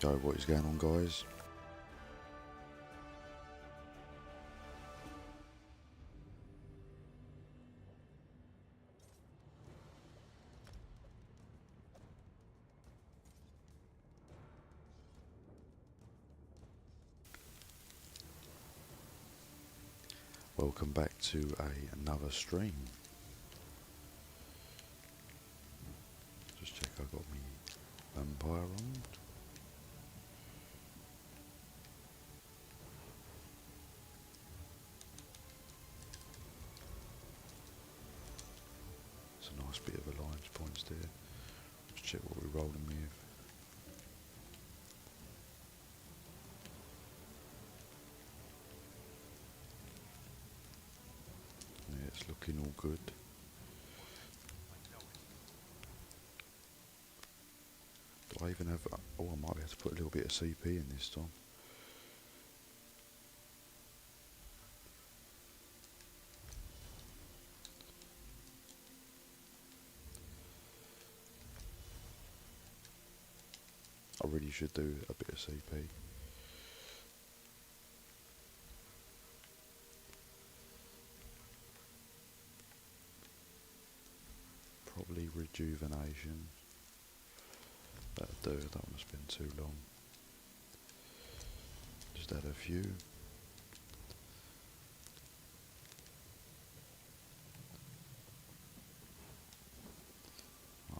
Yo, what is going on, guys? Welcome back to another stream. Just check I got me vampire on. It's a nice bit of alliance points there. Let's check what we're rolling with. Yeah, it's looking all good. Do I even have... Oh, I might be able to put a little bit of CP in this time. I really should do a bit of CP. Probably rejuvenation. That'll do, I don't want to spend too long. Just add a few.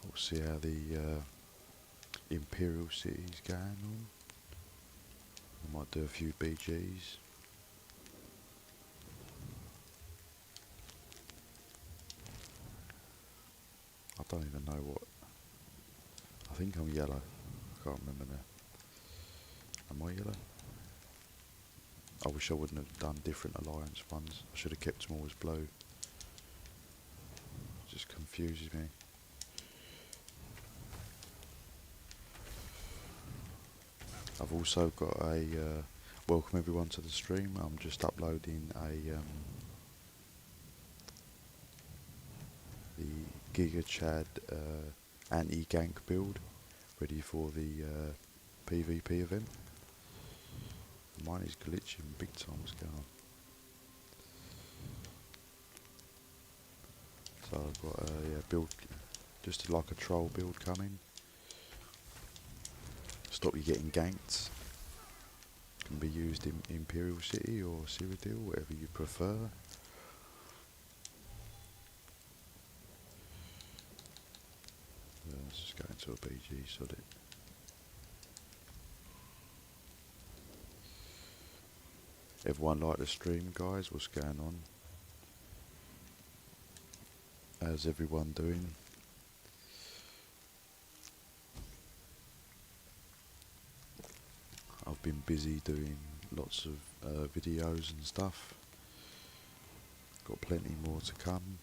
We'll see how the Imperial City's going on. I might do a few BGs. I don't even know what. I think I'm yellow. I can't remember now. Am I yellow? I wish I wouldn't have done different alliance ones. I should have kept them all as blue. It just confuses me. I've also got a welcome everyone to the stream. I'm just uploading a the Giga Chad anti-gank build ready for the PVP event. Mine is glitching big time. What's going on? So I've got a build, just like a troll build coming. Stop you getting ganked. Can be used in Imperial City or Cyrodiil, whatever you prefer. Let's just go into a BG solid. Everyone like the stream, guys? What's going on? How's everyone doing? I've been busy doing lots of videos and stuff. Got plenty more to come.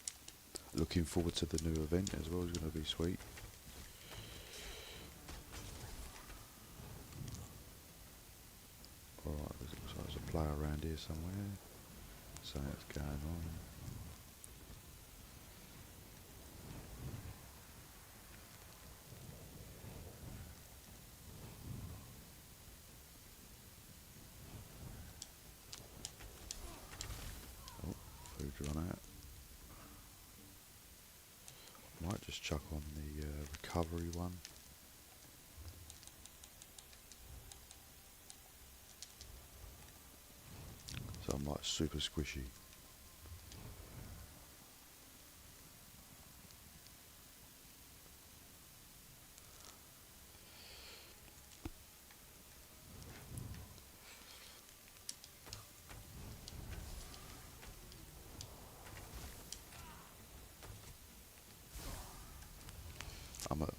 Looking forward to the new event as well. It's going to be sweet. Alright, there's a player around here somewhere. So what's going on? Food run out. Might just chuck on the recovery one. So I'm like super squishy. I'm at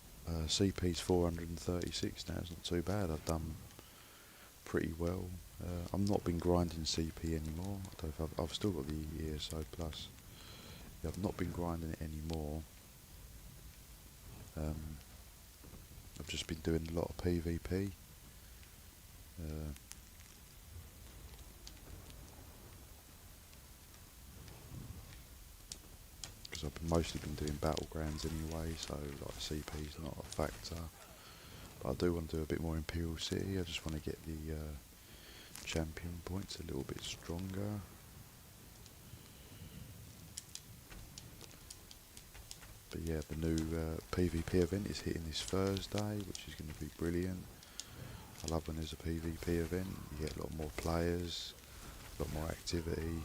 CP's 436 now. It's not too bad. I've done pretty well. I've not been grinding CP anymore. I don't know if I've still got the ESO plus. Yeah, I've not been grinding it anymore. I've just been doing a lot of PvP. Because I've mostly been doing Battlegrounds anyway, so like CP's not a factor. I do want to do a bit more Imperial City. I just want to get the champion points a little bit stronger. But yeah, the new PvP event is hitting this Thursday, which is going to be brilliant. I love when there's a PvP event. You get a lot more players, a lot more activity.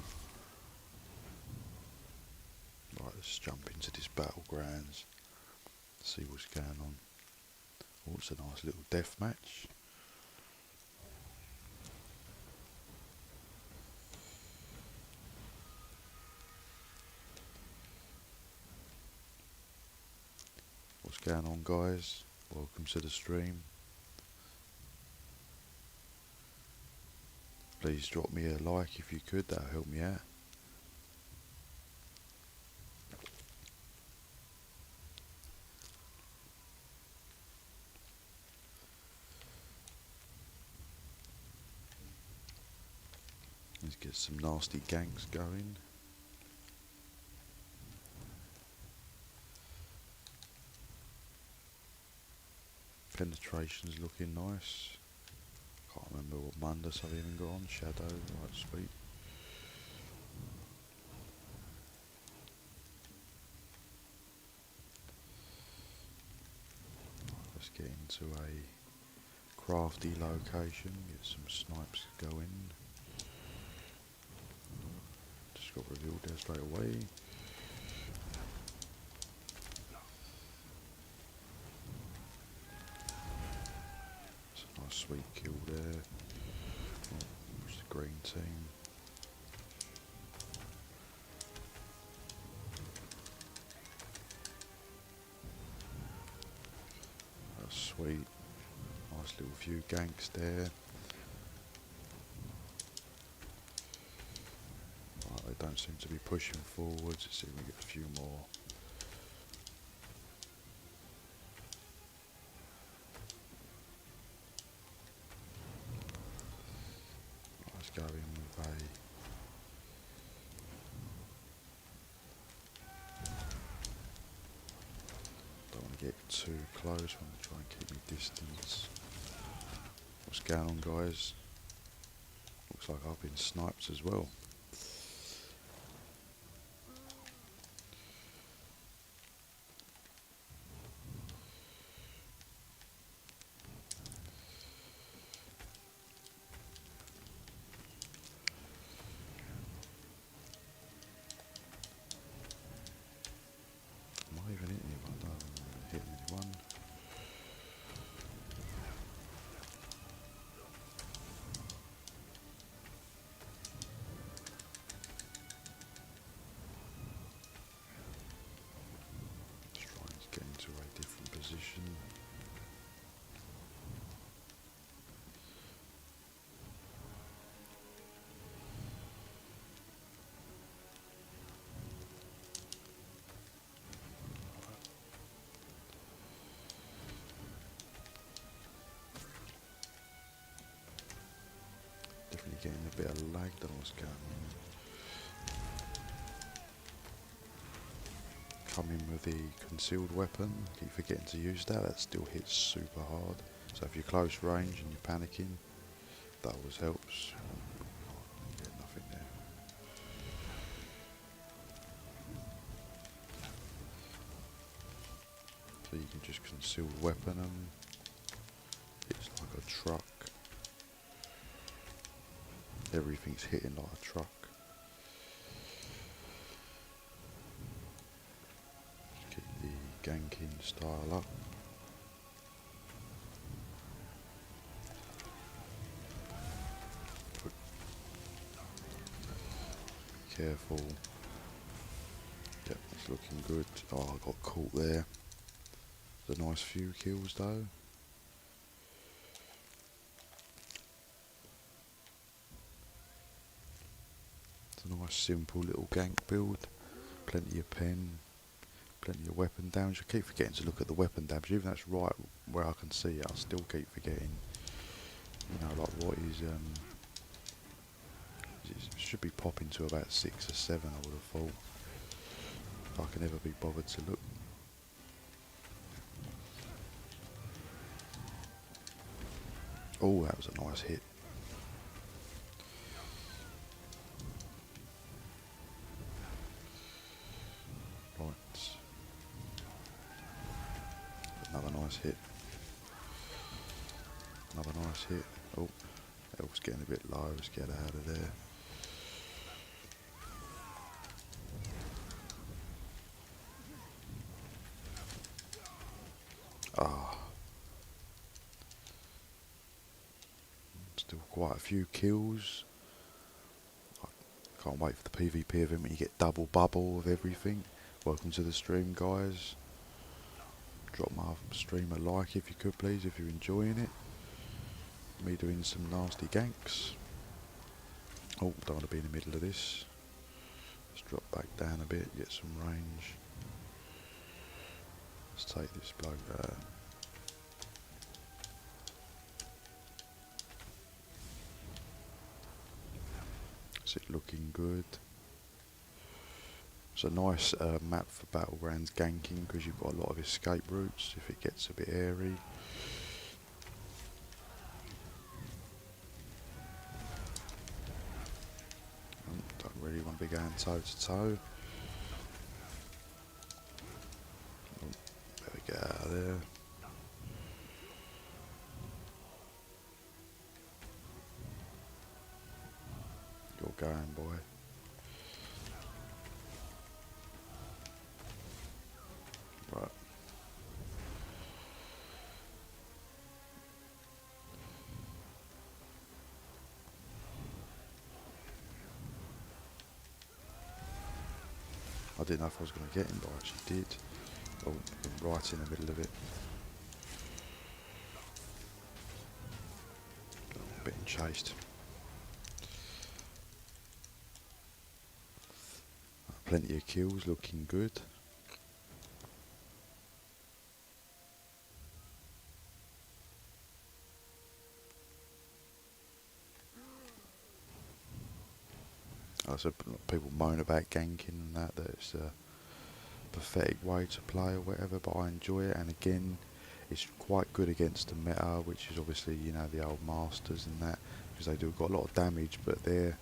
Right, let's jump into this Battlegrounds, see what's going on. Oh, it's a nice little death match. What's going on, guys? Welcome to the stream. Please drop me a like if you could, that'll help me out. Let's get some nasty ganks going. Penetration's looking nice. Can't remember what Mundus I've even got on. Shadow, right, sweet. Let's get into a crafty location, get some snipes going. Just got revealed there straight away. It's a nice sweet kill there. Oh, it's the green team. That's sweet. Nice little few ganks there. Right, they don't seem to be pushing forwards. Let's see if we get a few more. Let's go in with a don't want to get too close, want to try and keep me distance. What's going on, guys? Looks like I've been sniped as well. Am I even hitting anyone? No, I'm not hitting anyone. Let's try and get into a different position. Definitely getting a bit of lag, don't know what's going on. Come in with the concealed weapon, keep forgetting to use that, that still hits super hard. So if you're close range and you're panicking, that always helps. Yeah, nothing there. So you can just conceal weapon them. It's like a truck. Everything's hitting like a truck. Keep the ganking style up. Careful. Yep, it's looking good. Oh, I got caught there. There's a nice few kills though. It's a nice simple little gank build. Plenty of pen, plenty of weapon damage. I keep forgetting to look at the weapon damage, even though it's right where I can see it. I still keep forgetting. You know, like what is it should be popping to about 6 or 7. I would have thought. If I can ever be bothered to look. Oh, that was a nice hit. Right. Another nice hit. Another nice hit. Oh, that was getting a bit low. Let's get out of there. Ah. Still quite a few kills. I can't wait for the PvP event when you get double bubble of everything. Welcome to the stream, guys. Drop my stream a like if you could, please, if you're enjoying it. Me doing some nasty ganks. Oh, don't want to be in the middle of this. Let's drop back down a bit, get some range. Let's take this bloke there. Is it looking good? It's a nice map for Battlegrounds ganking because you've got a lot of escape routes if it gets a bit airy. Don't really want to be going toe to toe. Better get out of there. You're going, boy. Right. I didn't know if I was going to get him, but I actually did. Oh, been right in the middle of it. Being chased. Plenty of kills, looking good. I said people moan about ganking and that it's a pathetic way to play or whatever, but I enjoy it, and again it's quite good against the meta, which is obviously, you know, the old masters and that, because they do got a lot of damage, but the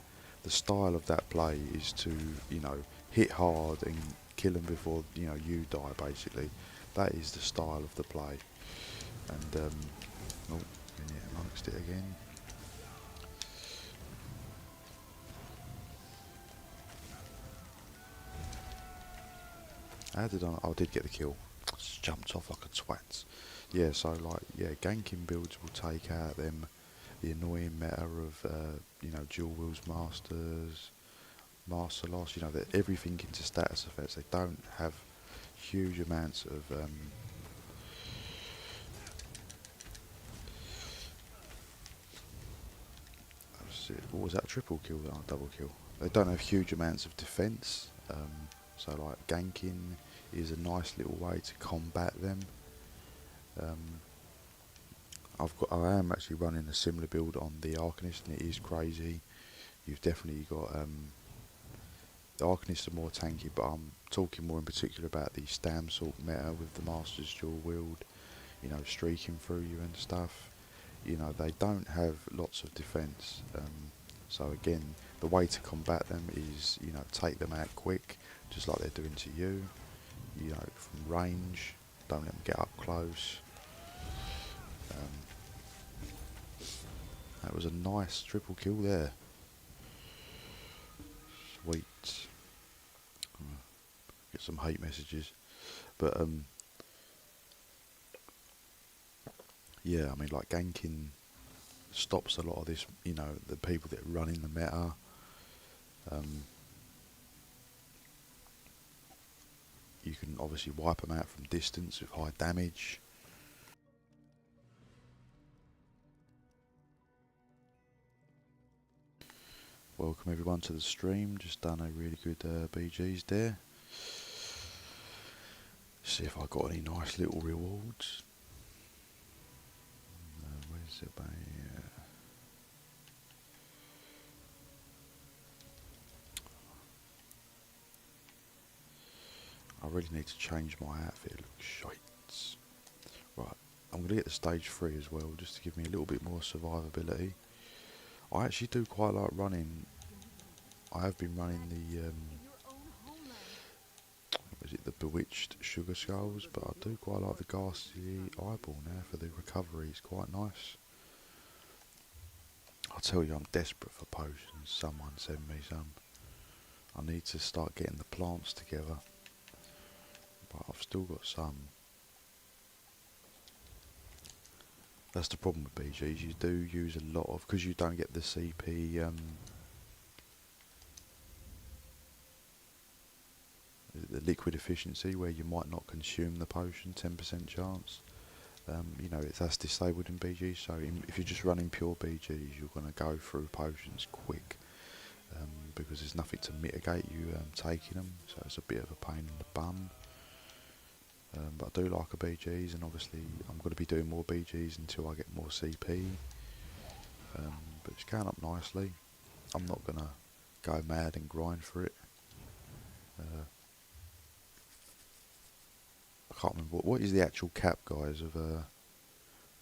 style of that play is to, you know, hit hard and kill them before, you know, you die basically. That is the style of the play. And oh, been hit amongst it again. How did I did get the kill. Just jumped off like a twat. Yeah, so like, yeah, ganking builds will take out them, the annoying meta of, you know, dual wheels masters, master loss, you know, that everything into status effects. They don't have huge amounts of, what was that, triple kill? Oh, double kill. They don't have huge amounts of defense, so like ganking is a nice little way to combat them. I am actually running a similar build on the Arcanist, and it is crazy. You've definitely got, the Arcanists are more tanky, but I'm talking more in particular about the Stam Salt meta with the Masters dual wield, you know, streaking through you and stuff. You know, they don't have lots of defense, so again, the way to combat them is, you know, take them out quick, just like they're doing to you, you know, from range, don't let them get up close. That was a nice triple kill there. Sweet. Get some hate messages, but yeah, I mean, like, ganking stops a lot of this, you know, the people that run in the meta. You can obviously wipe them out from distance with high damage. Welcome everyone to the stream. Just done a really good BGs there. See if I got any nice little rewards. Where's it? I really need to change my outfit. It looks shite. Right, I I'm going to get the stage 3 as well, just to give me a little bit more survivability. I actually do quite like running. I have been running the is it the bewitched sugar skulls, but I do quite like the ghastly eyeball now for the recovery. It's quite nice. I tell you, I'm desperate for potions. Someone send me some. I need to start getting the plants together, but I've still got some. That's the problem with BGs. You do use a lot of, because you don't get the CP. The liquid efficiency, where you might not consume the potion, 10% chance. You know, that's disabled in BGs, so if you're just running pure BGs, you're going to go through potions quick, because there's nothing to mitigate you taking them, so it's a bit of a pain in the bum. But I do like a BGs, and obviously I'm going to be doing more BGs until I get more CP. But it's going up nicely. I'm not going to go mad and grind for it. I can't remember what is the actual cap, guys, of the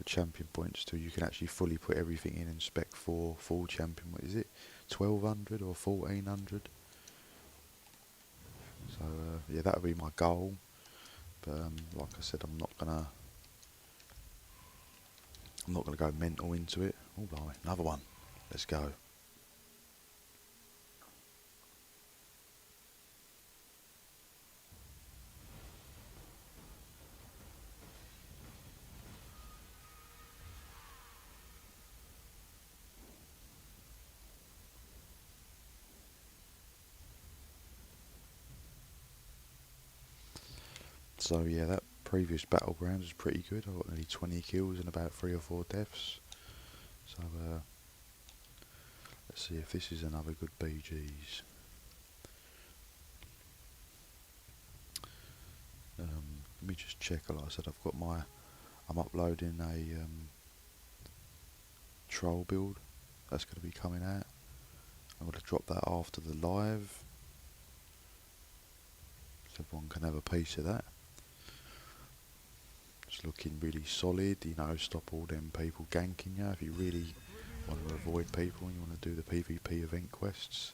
champion points till you can actually fully put everything in spec for full champion. What is it, 1200 or 1400? So yeah, that would be my goal. But like I said, I'm not gonna go mental into it. Oh blimey, another one. Let's go. So yeah, that previous Battleground was pretty good. I got nearly 20 kills and about 3 or 4 deaths. So let's see if this is another good BGs. Let me just check. Like I said, I'm uploading a troll build that's going to be coming out. I'm going to drop that after the live, so everyone can have a piece of that. It's looking really solid, you know, stop all them people ganking you if you really want to avoid people and you want to do the PvP event quests.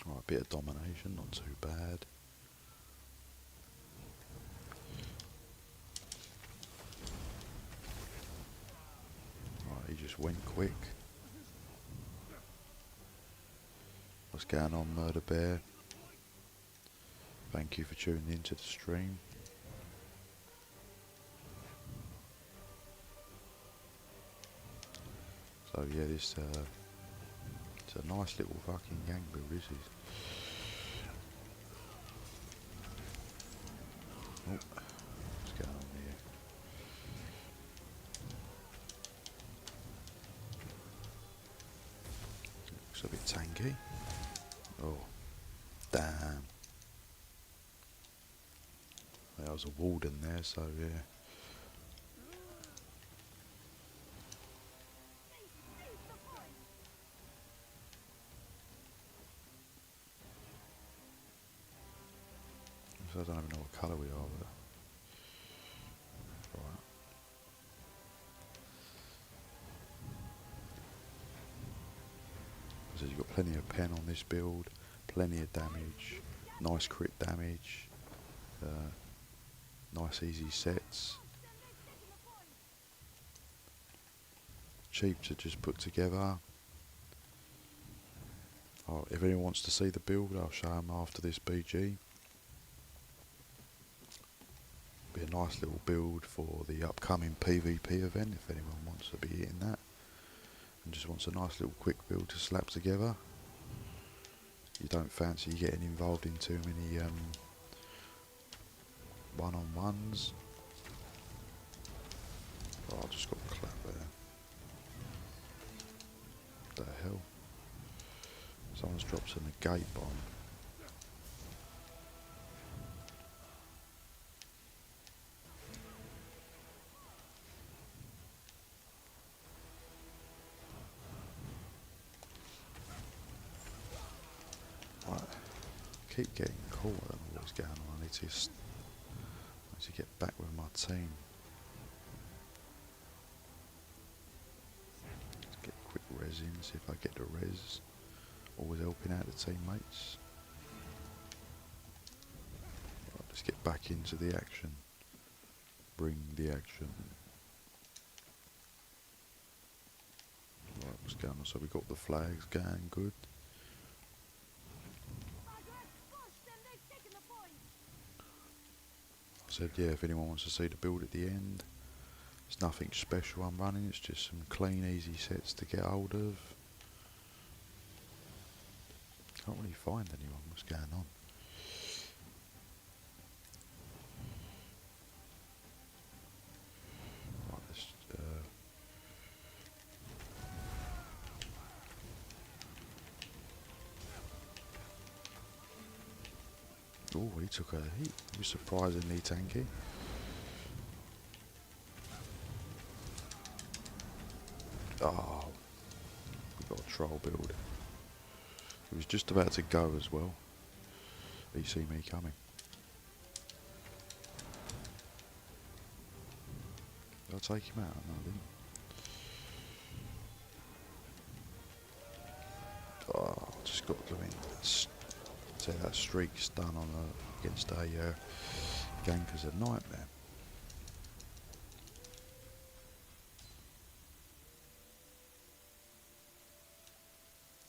Alright, a bit of domination, not too bad. Right, he just went quick. What's going on, Murder Bear? Thank you for tuning into the stream. So yeah, this it's a nice little fucking gang build, this is. Oh, what's going on here? Looks a bit tanky. Oh, damn. There was a warden there, so yeah. So I don't even know what colour we are, but right. So you've got plenty of pen on this build, plenty of damage, nice crit damage, nice easy sets, cheap to just put together. Oh, if anyone wants to see the build, I'll show them after this BG. Be a nice little build for the upcoming PvP event if anyone wants to be hitting that and just wants a nice little quick build to slap together. You don't fancy getting involved in too many one-on-ones. Oh, I just got clapped there. What the hell? Someone's dropped a negate bomb. Right. Keep getting caught. I don't know what's going on. I need need to get back with my team. Let's get a quick res in, see if I get the res. Always helping out the teammates. Right, let's get back into the action. Bring the action. Right, what's going on? So we got the flags going good. I said, yeah, if anyone wants to see the build at the end, it's nothing special I'm running, it's just some clean, easy sets to get hold of. Can't really find anyone, what's going on? Right, let's, oh, he took a hit, he was surprisingly tanky. Oh, we got a troll build. He was just about to go as well. He see me coming. Did I take him out? No, I didn't. Oh, just got to go in. Say that streak's done on against a Gank is a nightmare.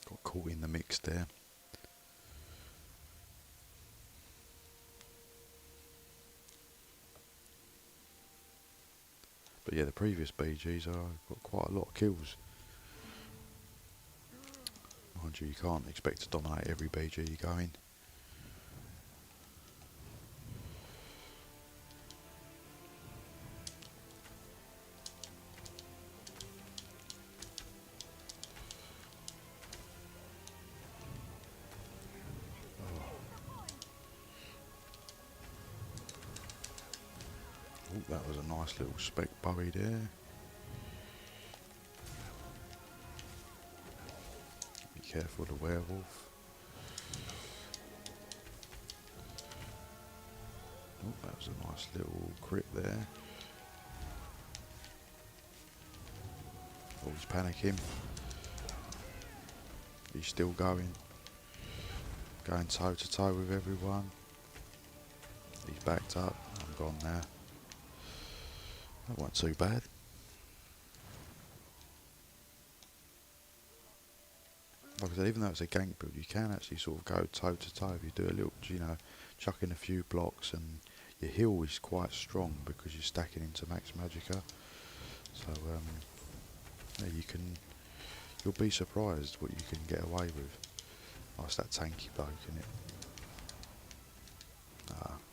Got caught in the mix there. But yeah, the previous BGs got quite a lot of kills. Mind you, you can't expect to dominate every BG you go in. Oh, that was a nice little spec Bowie there. Be careful of the werewolf. Oh, that was a nice little crit there. Oh, he's panicking. He's still going. Going toe to toe with everyone. He's backed up. I'm gone now. That wasn't too bad. Like I said, even though it's a gank build, you can actually sort of go toe to toe if you do a little, you know, chuck in a few blocks, and your heal is quite strong because you're stacking into max magicka. So yeah, you'll be surprised what you can get away with. Oh, it's that tanky bloke, isn't it?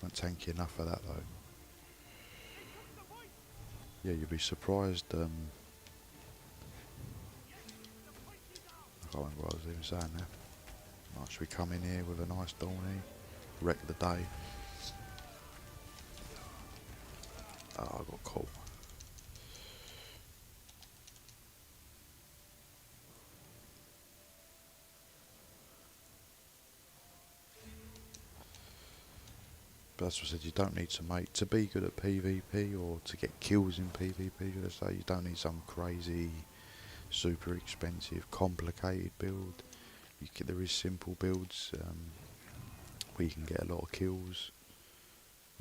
Not tanky enough for that though. Yeah, you'll be surprised. I can't remember what I was even saying now. Right, should we come in here with a nice Dawny, wreck the day? Oh, I got caught. But that's what I said, you don't need to be good at PvP or to get kills in PvP, should I say. You don't need some crazy, super expensive, complicated build. There is simple builds where you can get a lot of kills.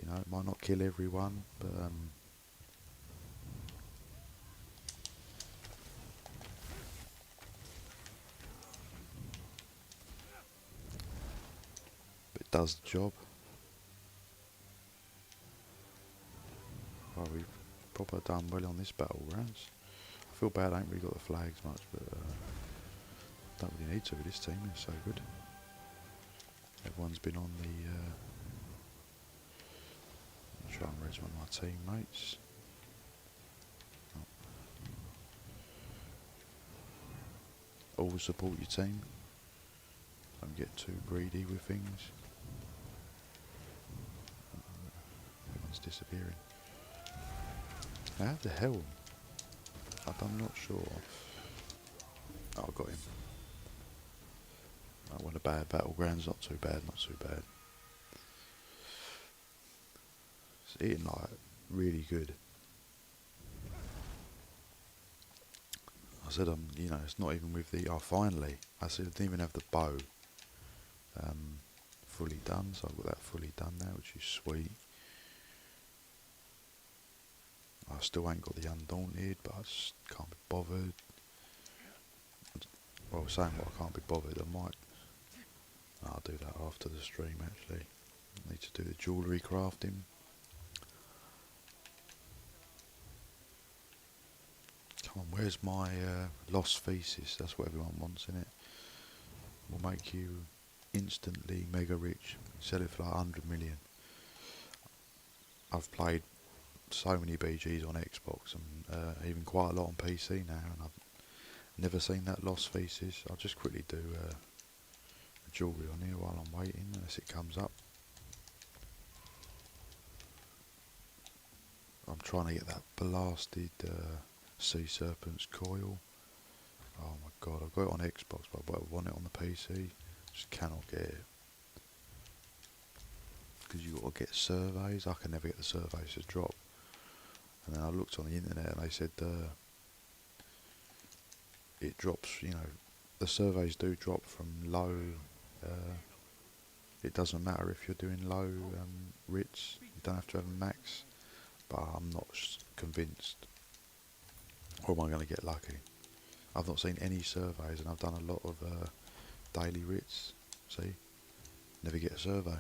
You know, it might not kill everyone, but it does the job. Well, we've proper done well on this Battlegrounds. I feel bad I ain't really got the flags much, but don't really need to with this team, it's so good. Everyone's been on the try and res one of my teammates. Oh. Always support your team. Don't get too greedy with things. Everyone's disappearing. How the hell? I'm not sure. Oh, I got him. I won a bad Battlegrounds, not too bad, not too bad. It's hitting like really good. I said, you know, it's not even with the. Oh, finally! I said I didn't even have the bow fully done, so I've got that fully done now, which is sweet. I still ain't got the Undaunted, but I just can't be bothered. Well, saying what I can't be bothered, I might. I'll do that after the stream actually. I need to do the jewellery crafting. Come on, where's my lost thesis? That's what everyone wants, innit? Will make you instantly mega rich. Sell it for like 100 million. I've played so many BGs on Xbox and even quite a lot on PC now, and I've never seen that lost thesis. I'll just quickly do jewellery on here while I'm waiting, unless it comes up. I'm trying to get that blasted sea serpent's coil. Oh my god, I've got it on Xbox, but I want it on the PC. Just cannot get it. Because you got to get surveys. I can never get the surveys to drop. And then I looked on the internet and they said it drops, you know, the surveys do drop from low. It doesn't matter if you're doing low writs, you don't have to have a max. But I'm not convinced. Or am I going to get lucky? I've not seen any surveys, and I've done a lot of daily writs. See? Never get a survey.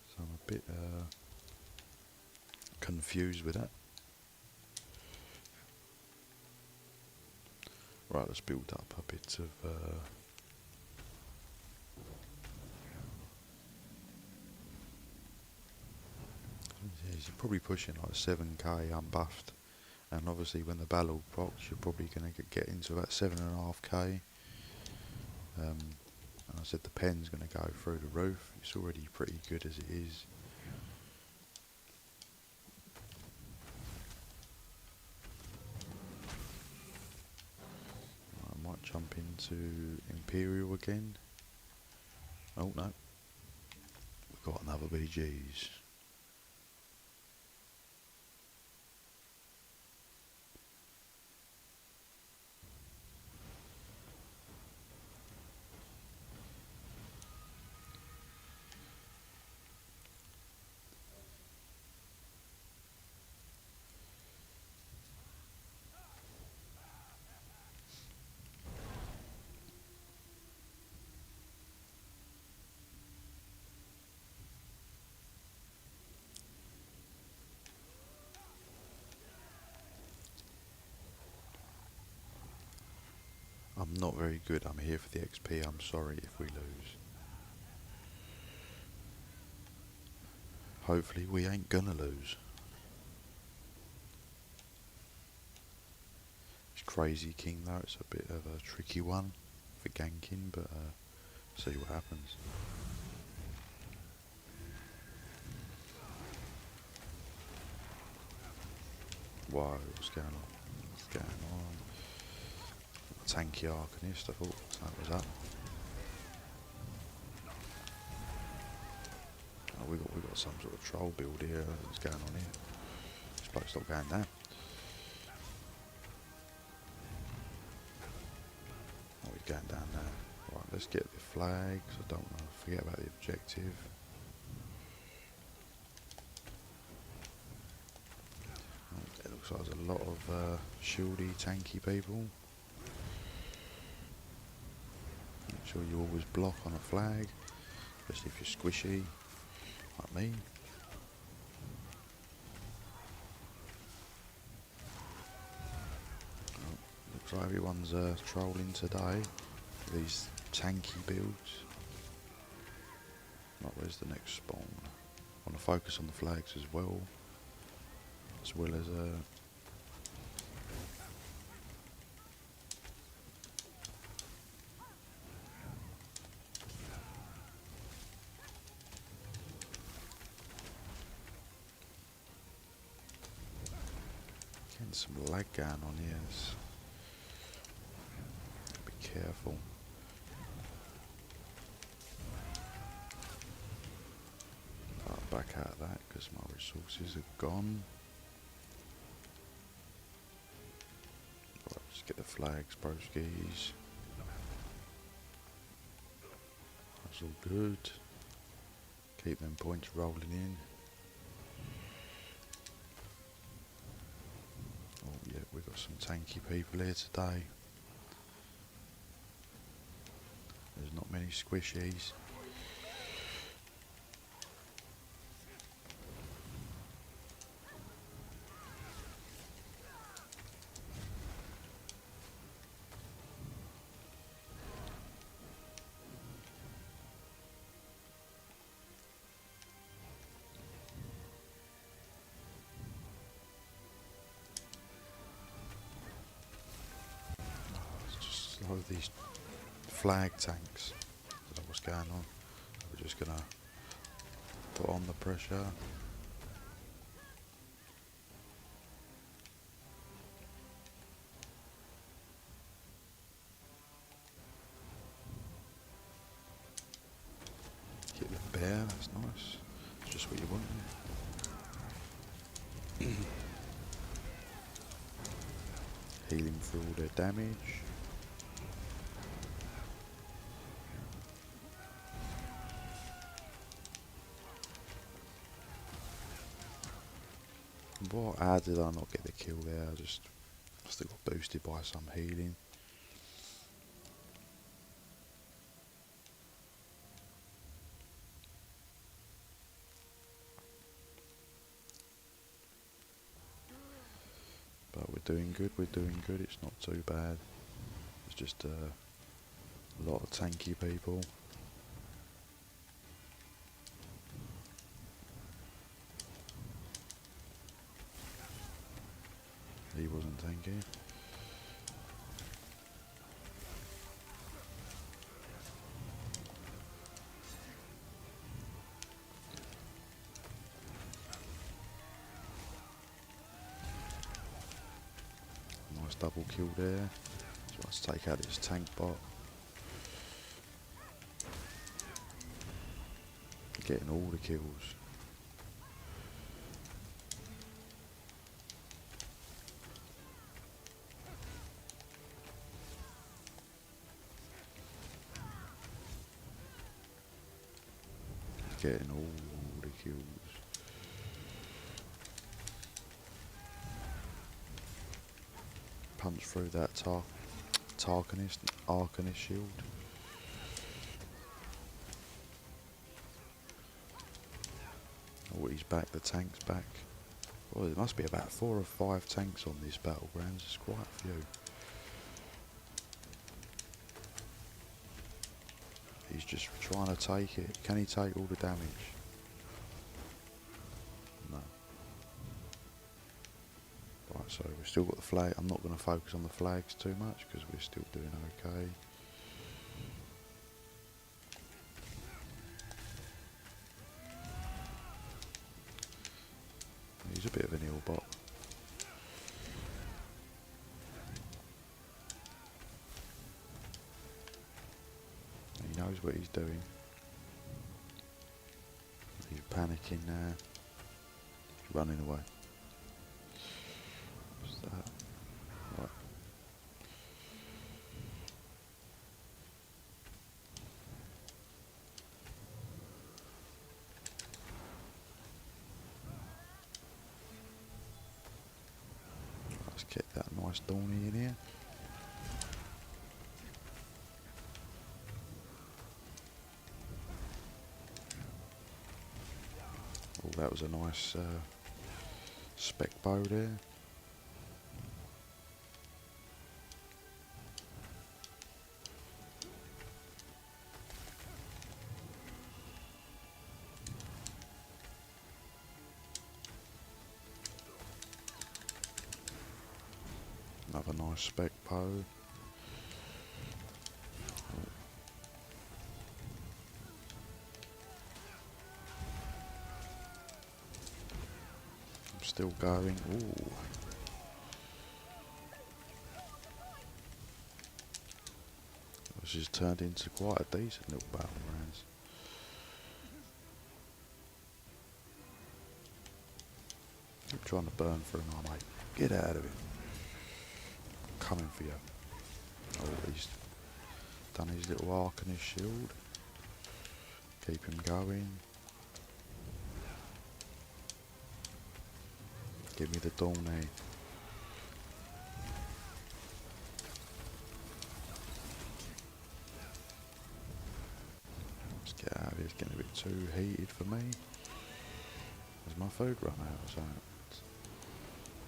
So I'm a bit confused with that. Right, let's build up a bit of... he's probably pushing like 7k unbuffed. And obviously when the battle procs, you're probably going to get into about 7.5k. And I said the pen's going to go through the roof. It's already pretty good as it is. I might jump into Imperial again. Oh no, we've got another BGs. I'm not very good, I'm here for the XP, I'm sorry if we lose. Hopefully we ain't gonna lose. It's Crazy King though, it's a bit of a tricky one for ganking, but see what happens. Whoa, what's going on? What's going on? Tanky Arcanist, I thought that was up. Oh, we got some sort of troll build here. What's going on here? This bloke's not going down. Oh, he's going down now. Right, let's get the flags. I don't want to forget about the objective. It looks like there's a lot of shieldy, tanky people. Make sure you always block on a flag, especially if you're squishy, like me. Oh, looks like everyone's trolling today. These tanky builds. Right, where's the next spawn? I want to focus on the flags as well as getting some lag going on here. Be careful. back out of that because my resources are gone. Right, let's get the flags, broskies. That's all good. Keep them points rolling in. Oh yeah, we've got some tanky people here today. There's not many squishies. Just slow these flag tanks. I don't know what's going on. We're just gonna put on the pressure. Hit the bear, that's nice. It's just what you want. Healing through all their damage. What? How did I not get the kill there? I still got boosted by some healing. But we're doing good, it's not too bad. It's just a lot of tanky people. He wasn't tanky. Nice double kill there. So let's take out this tank bot. Getting all the kills. Getting all the kills. Punch through that Arcanist shield. Oh, he's back, the tank's back. Oh, there must be about 4 or 5 tanks on this Battleground, there's quite a few. He's just trying to take it. Can he take all the damage? No. Right, so we've still got the flag. I'm not going to focus on the flags too much because we're still doing okay. He's a bit of an ill bot. He knows what he's doing. He's panicking now. He's running away. What's that? Right. Let's get that nice Dawny in here. Oh, that was a nice spec bow there. Another nice spec bow. Still going. Ooh. This has turned into quite a decent little Battlegrounds. Keep trying to burn through my mate. Get out of it. Coming for you. Oh, he's done his little arc and his shield. Keep him going. Give me the Dawney. Let's get out of here. It's getting a bit too heated for me. Has my food run out or something?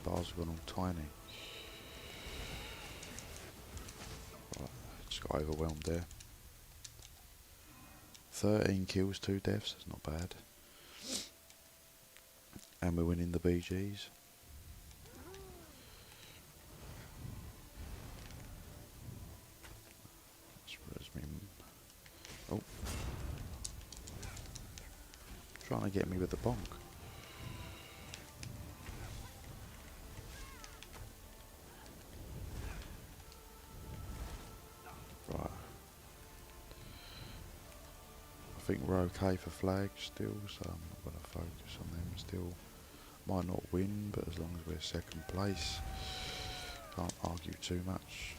Bars have gone all tiny. Right, just got overwhelmed there. 13 kills, 2 deaths, that's not bad. And we're winning the BGs. Oh. Trying to get me with the bonk. Right. I think we're okay for flags still, so I'm not going to focus on them still. Might not win, but as long as we're second place, can't argue too much.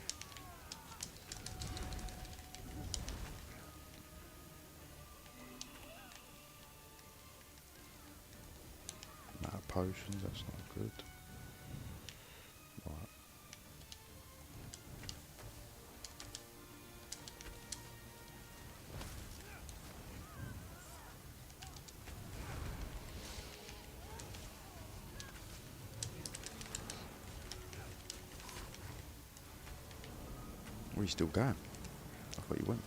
Amount of potions, that's not good. Right. Are you still going? I thought you went.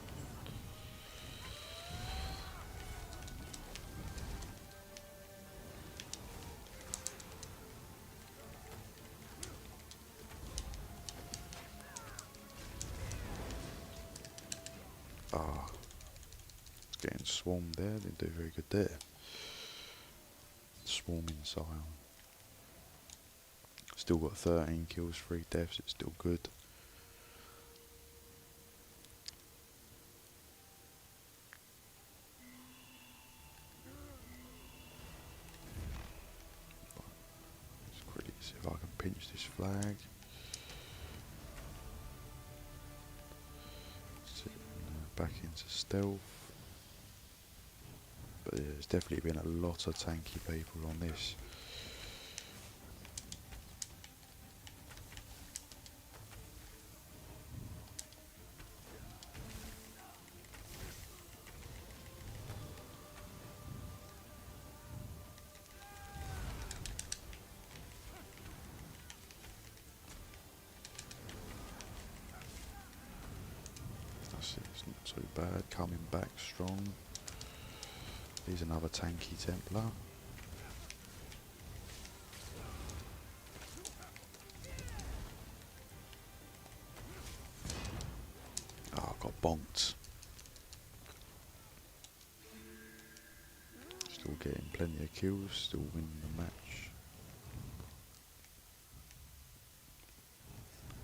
Ah, it's getting swarmed there, didn't do very good there. Swarming Scion. Still got 13 kills, 3 deaths, it's still good. Let's quickly see if I can pinch this flag. Back into stealth. But yeah, there's definitely been a lot of tanky people on this. That's it, it's not too bad. Coming back strong. Here's another tanky Templar. Oh, I got bonked. Still getting plenty of kills, still winning the match.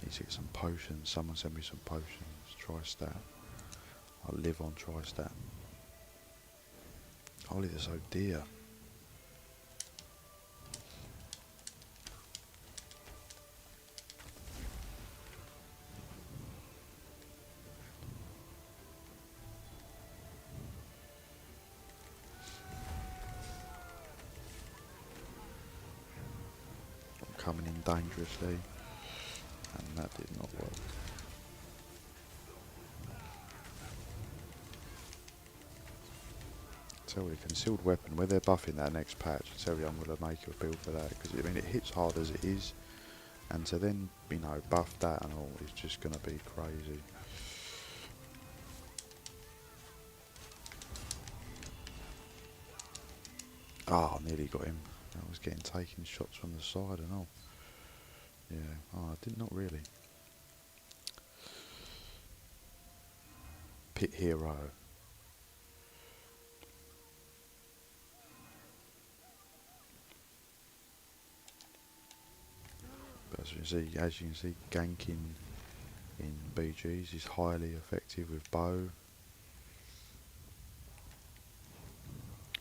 Need to get some potions. Someone send me some potions. Tri-stat. I live on tri-stat. Holy, they're so dear. I'm coming in dangerously, and that did not work. Tell you, concealed weapon, where they're buffing that next patch, I tell you I'm going to make a build for that, because I mean it hits hard as it is, and to then, you know, buff that and all is just going to be crazy. Oh, I nearly got him. I was getting taken shots from the side and all. Yeah, oh, I did not really. Pit hero. But as you can see, ganking in BGs is highly effective with bow.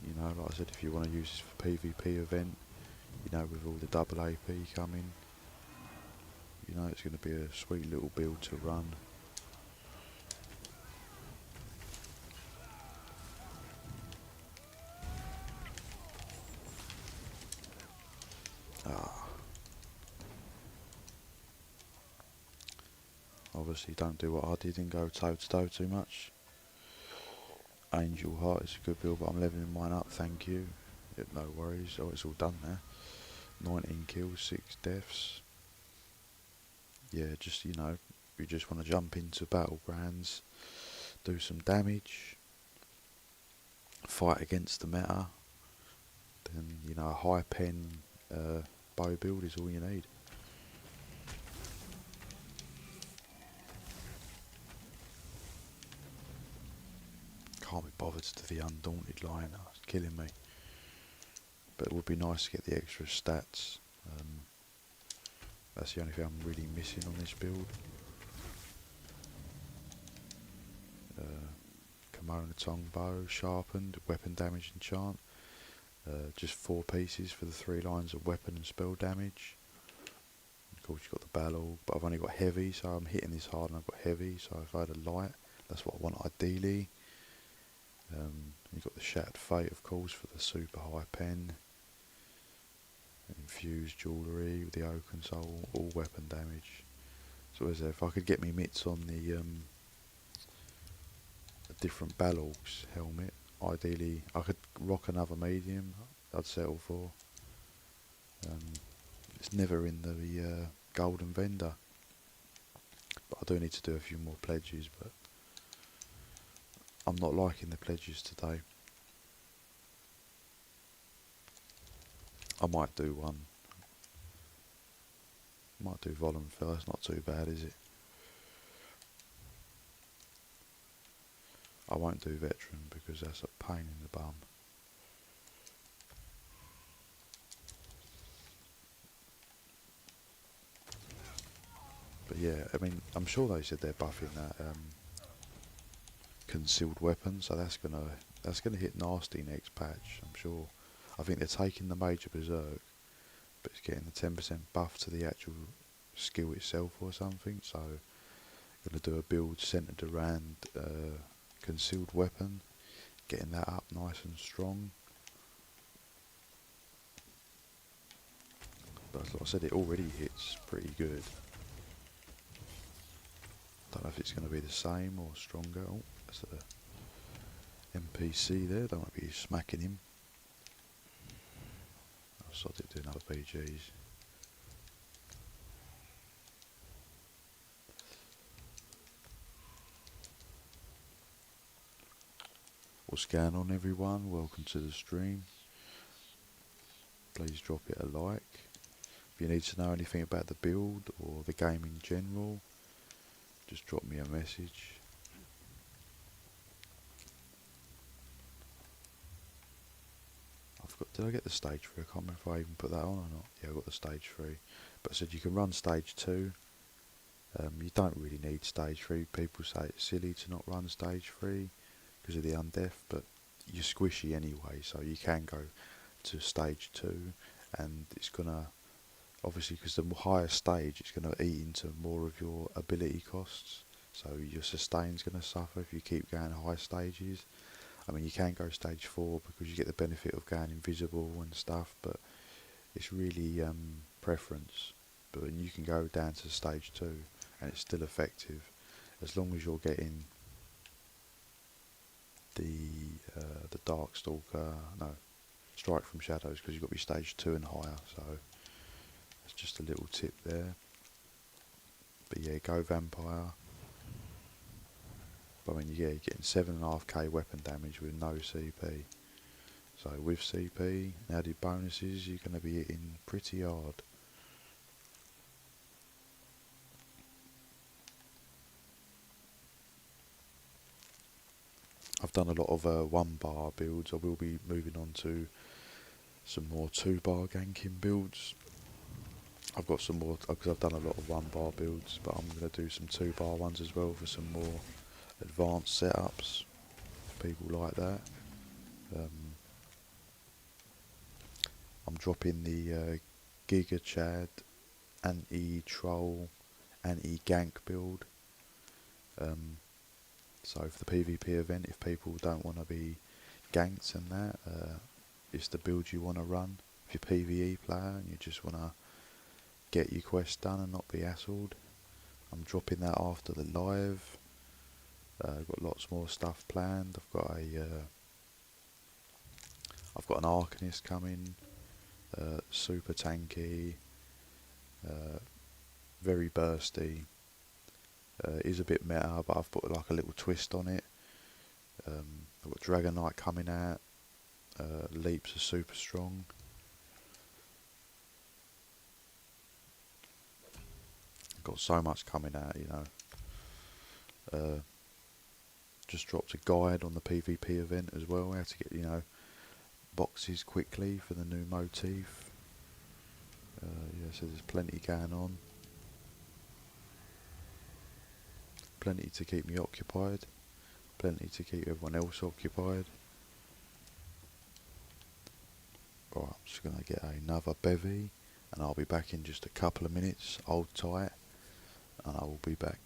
You know, like I said, if you want to use this for PvP event, you know, with all the double AP coming, you know it's going to be a sweet little build to run. Obviously don't do what I did and go toe to toe too much. Angel Heart is a good build, but I'm leveling mine up, thank you. Yep, no worries. Oh, it's all done now. 19 kills, 6 deaths. Yeah, just, you know, you just want to jump into Battlegrounds, do some damage, fight against the meta, then, you know, a high pen bow build is all you need. Can't be bothered to do the Undaunted line, it's killing me. But it would be nice to get the extra stats. That's the only thing I'm really missing on this build. Kimono Tongue Bow, sharpened, weapon damage enchant. Just 4 pieces for the 3 lines of weapon and spell damage. Of course you've got the battle, but I've only got heavy, so I'm hitting this hard and I've got heavy, so if I had a light, that's what I want ideally. You've got the Shattered Fate, of course, for the super high pen. Infused jewellery with the Oaken Soul, all weapon damage. So as if I could get me mitts on the a different Balorg's helmet, ideally I could rock another medium, I'd settle for. It's never in the golden vendor, but I do need to do a few more pledges, but I'm not liking the pledges today. I might do one. Might do Volunteer, it's not too bad, is it? I won't do Veteran because that's a pain in the bum. But yeah, I mean, I'm sure they said they're buffing that concealed weapon, so that's gonna hit nasty next patch, I'm sure. I think they're taking the Major Berserk, but it's getting the 10% buff to the actual skill itself or something, so I'm going to do a build centred around concealed weapon, getting that up nice and strong. But like I said, it already hits pretty good. Don't know if it's going to be the same or stronger. Oh, that's a NPC there, don't want to be smacking him. I'll sod it doing other BGs. What's going on, everyone? Welcome to the stream. Please drop it a like. If you need to know anything about the build or the game in general, just drop me a message. Did I get the stage 3? I can't remember if I even put that on or not. Yeah, I got the stage 3. But I said you can run stage 2. You don't really need stage 3. People say it's silly to not run stage 3 because of the undeath, but you're squishy anyway, so you can go to stage 2, and it's gonna, obviously because the higher stage, it's gonna eat into more of your ability costs, so your sustain's gonna suffer if you keep going high stages. I mean, you can go stage 4 because you get the benefit of going invisible and stuff, but it's really preference. But you can go down to stage 2 and it's still effective as long as you're getting the Darkstalker, no, Strike from Shadows, because you've got to be stage 2 and higher, so that's just a little tip there. But yeah, go Vampire. But I mean, yeah, you're getting 7.5k weapon damage with no CP. So with CP and added bonuses, you're going to be hitting pretty hard. I've done a lot of 1-bar builds. I will be moving on to some more 2-bar ganking builds. I've got some more, because I've done a lot of 1-bar builds, but I'm going to do some 2-bar ones as well for some more advanced setups, if people like that. I'm dropping the Giga Chad anti-troll, anti-gank build. So for the PvP event, if people don't want to be ganked and that, it's the build you want to run. If you're a PvE player and you just want to get your quest done and not be hassled, I'm dropping that after the live. I've got lots more stuff planned. I've got an Arcanist coming, super tanky, very bursty. It is a bit meta, but I've put like a little twist on it. I've got Dragon Knight coming out. Leaps are super strong. Got so much coming out, you know. Just dropped a guide on the PvP event as well, how to get, you know, boxes quickly for the new motif. Yeah, so there's plenty going on. Plenty to keep me occupied. Plenty to keep everyone else occupied. Right, I'm just going to get another bevy, and I'll be back in just a couple of minutes. Hold tight, and I will be back.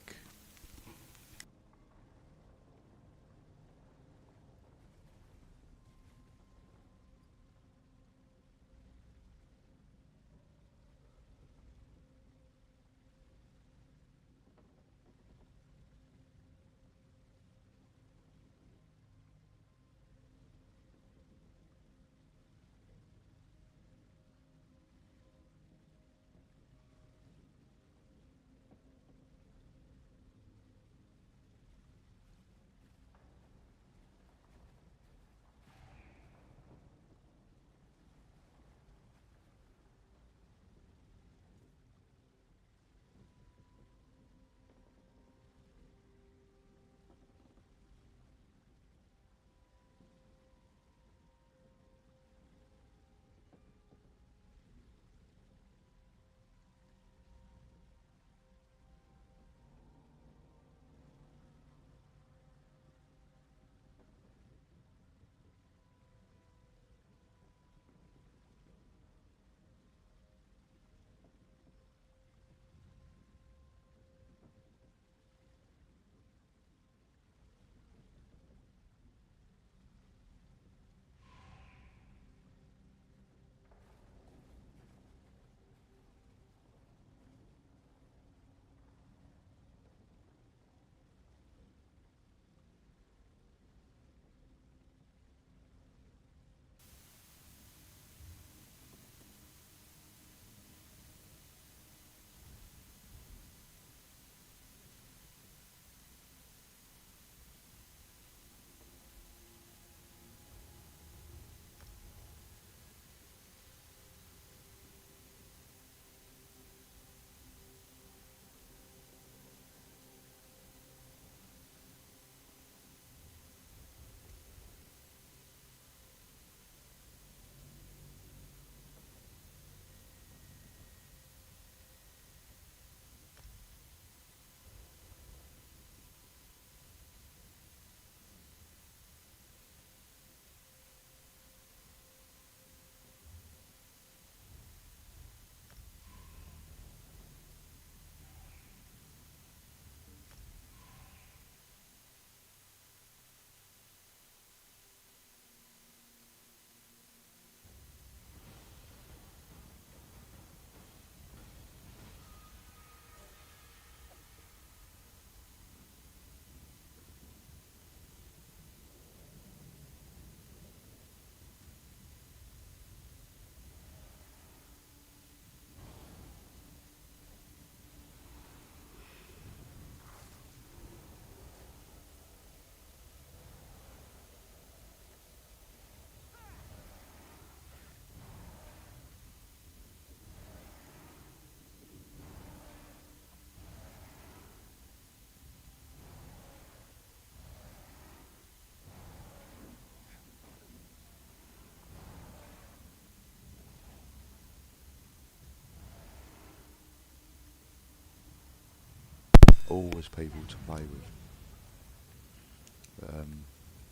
Always people to play with.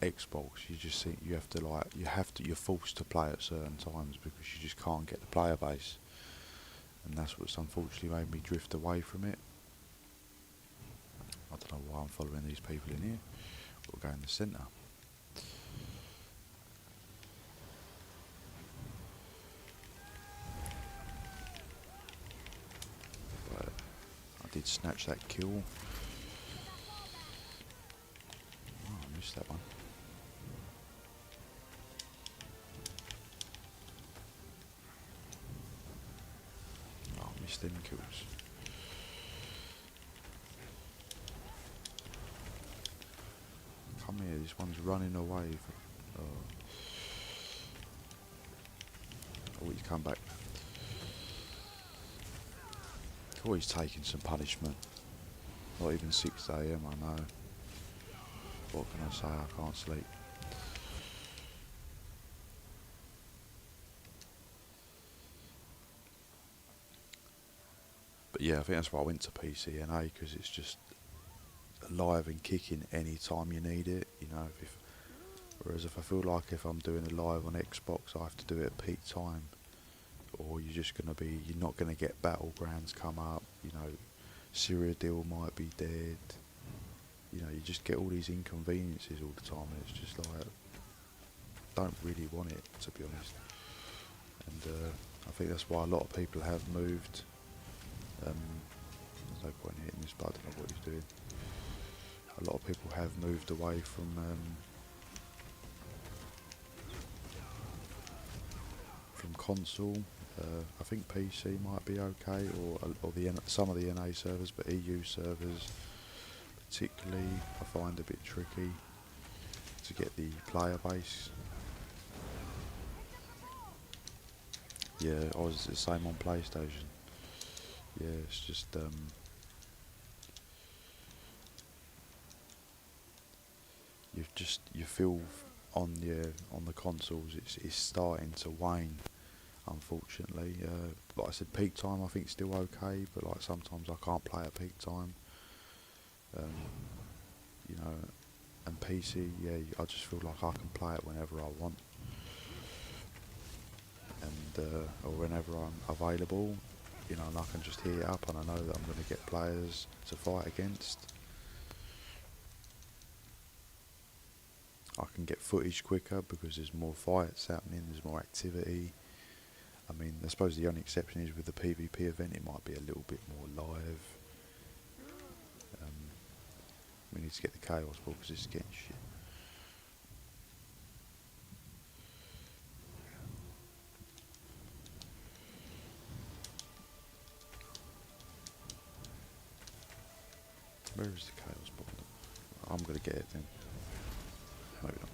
Xbox, you just think you have to you're forced to play at certain times because you just can't get the player base, and that's what's unfortunately made me drift away from it. I don't know why I'm following these people in here. We'll go in the centre. But I did snatch that kill. Oh, I missed that one. Oh, I missed them kills. Come here, this one's running away. Oh, he's come back. Oh, he's taking some punishment. Not even 6 AM, I know. What can I say? I can't sleep. But yeah, I think that's why I went to PCNA, because it's just live and kicking any time you need it. You know, whereas if I feel like if I'm doing a live on Xbox, I have to do it at peak time, or you're not gonna get Battlegrounds come up. You know, Syria deal might be dead. You know, you just get all these inconveniences all the time, and it's just like, don't really want it, to be honest. And I think that's why a lot of people have moved. There's no point in hitting this, but I don't know what he's doing. A lot of people have moved away from console. I think PC might be okay, or some of the NA servers, but EU servers particularly I find a bit tricky to get the player base. Yeah, I was the same on PlayStation. Yeah, it's just you feel on the consoles it's starting to wane, unfortunately. Like I said, peak time I think still okay, but like sometimes I can't play at peak time. You know, and PC, yeah, I just feel like I can play it whenever I want, and or whenever I'm available. You know, and I can just heat it up, and I know that I'm going to get players to fight against. I can get footage quicker because there's more fights happening, there's more activity. I mean, I suppose the only exception is with the PvP event, it might be a little bit more live. We need to get the Chaos Ball because it's getting shit. Where is the Chaos Ball? I'm going to get it then. Maybe not.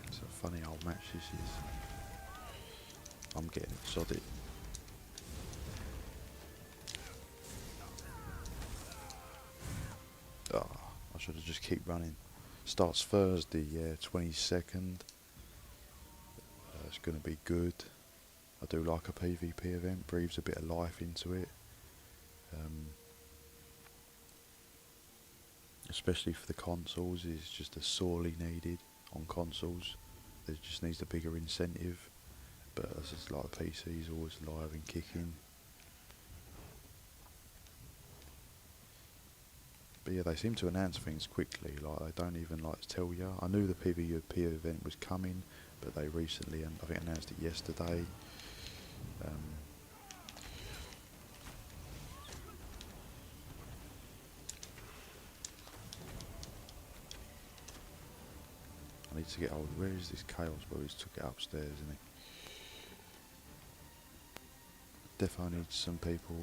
It's a funny old match this is. I'm getting it, sod it. Oh, I should have just keep running. Starts Thursday, yeah, 22nd. It's going to be good. I do like a PvP event, breathes a bit of life into it. Especially for the consoles, it's just a sorely needed on consoles. There just needs a bigger incentive. But it's just like the PC is always live and kicking. But yeah, they seem to announce things quickly, like they don't even like tell you. I knew the PvP event was coming, but they recently, I think announced it yesterday. I need to get hold. Where is this Chaos? Well, he's took it upstairs, isn't he? Defo needs some people.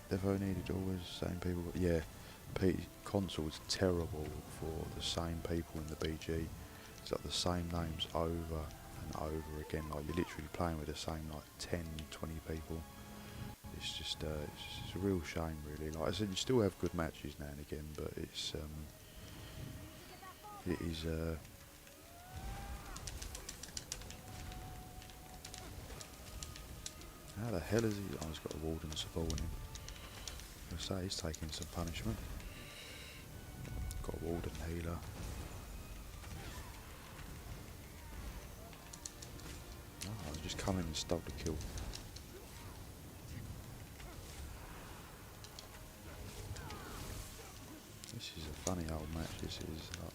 Defo needed always same people. Yeah, console is terrible for the same people in the BG. It's like the same names over and over again. Like you're literally playing with the same like 10, 20 people. It's just it's a real shame, really. Like I said, you still have good matches now and again, but it is how the hell is he? Oh, he's got a warden supporting him. going to say, he's taking some punishment. Got a Warden healer. Oh, I just come in and stole the kill. This is a funny old match, this is. Oh,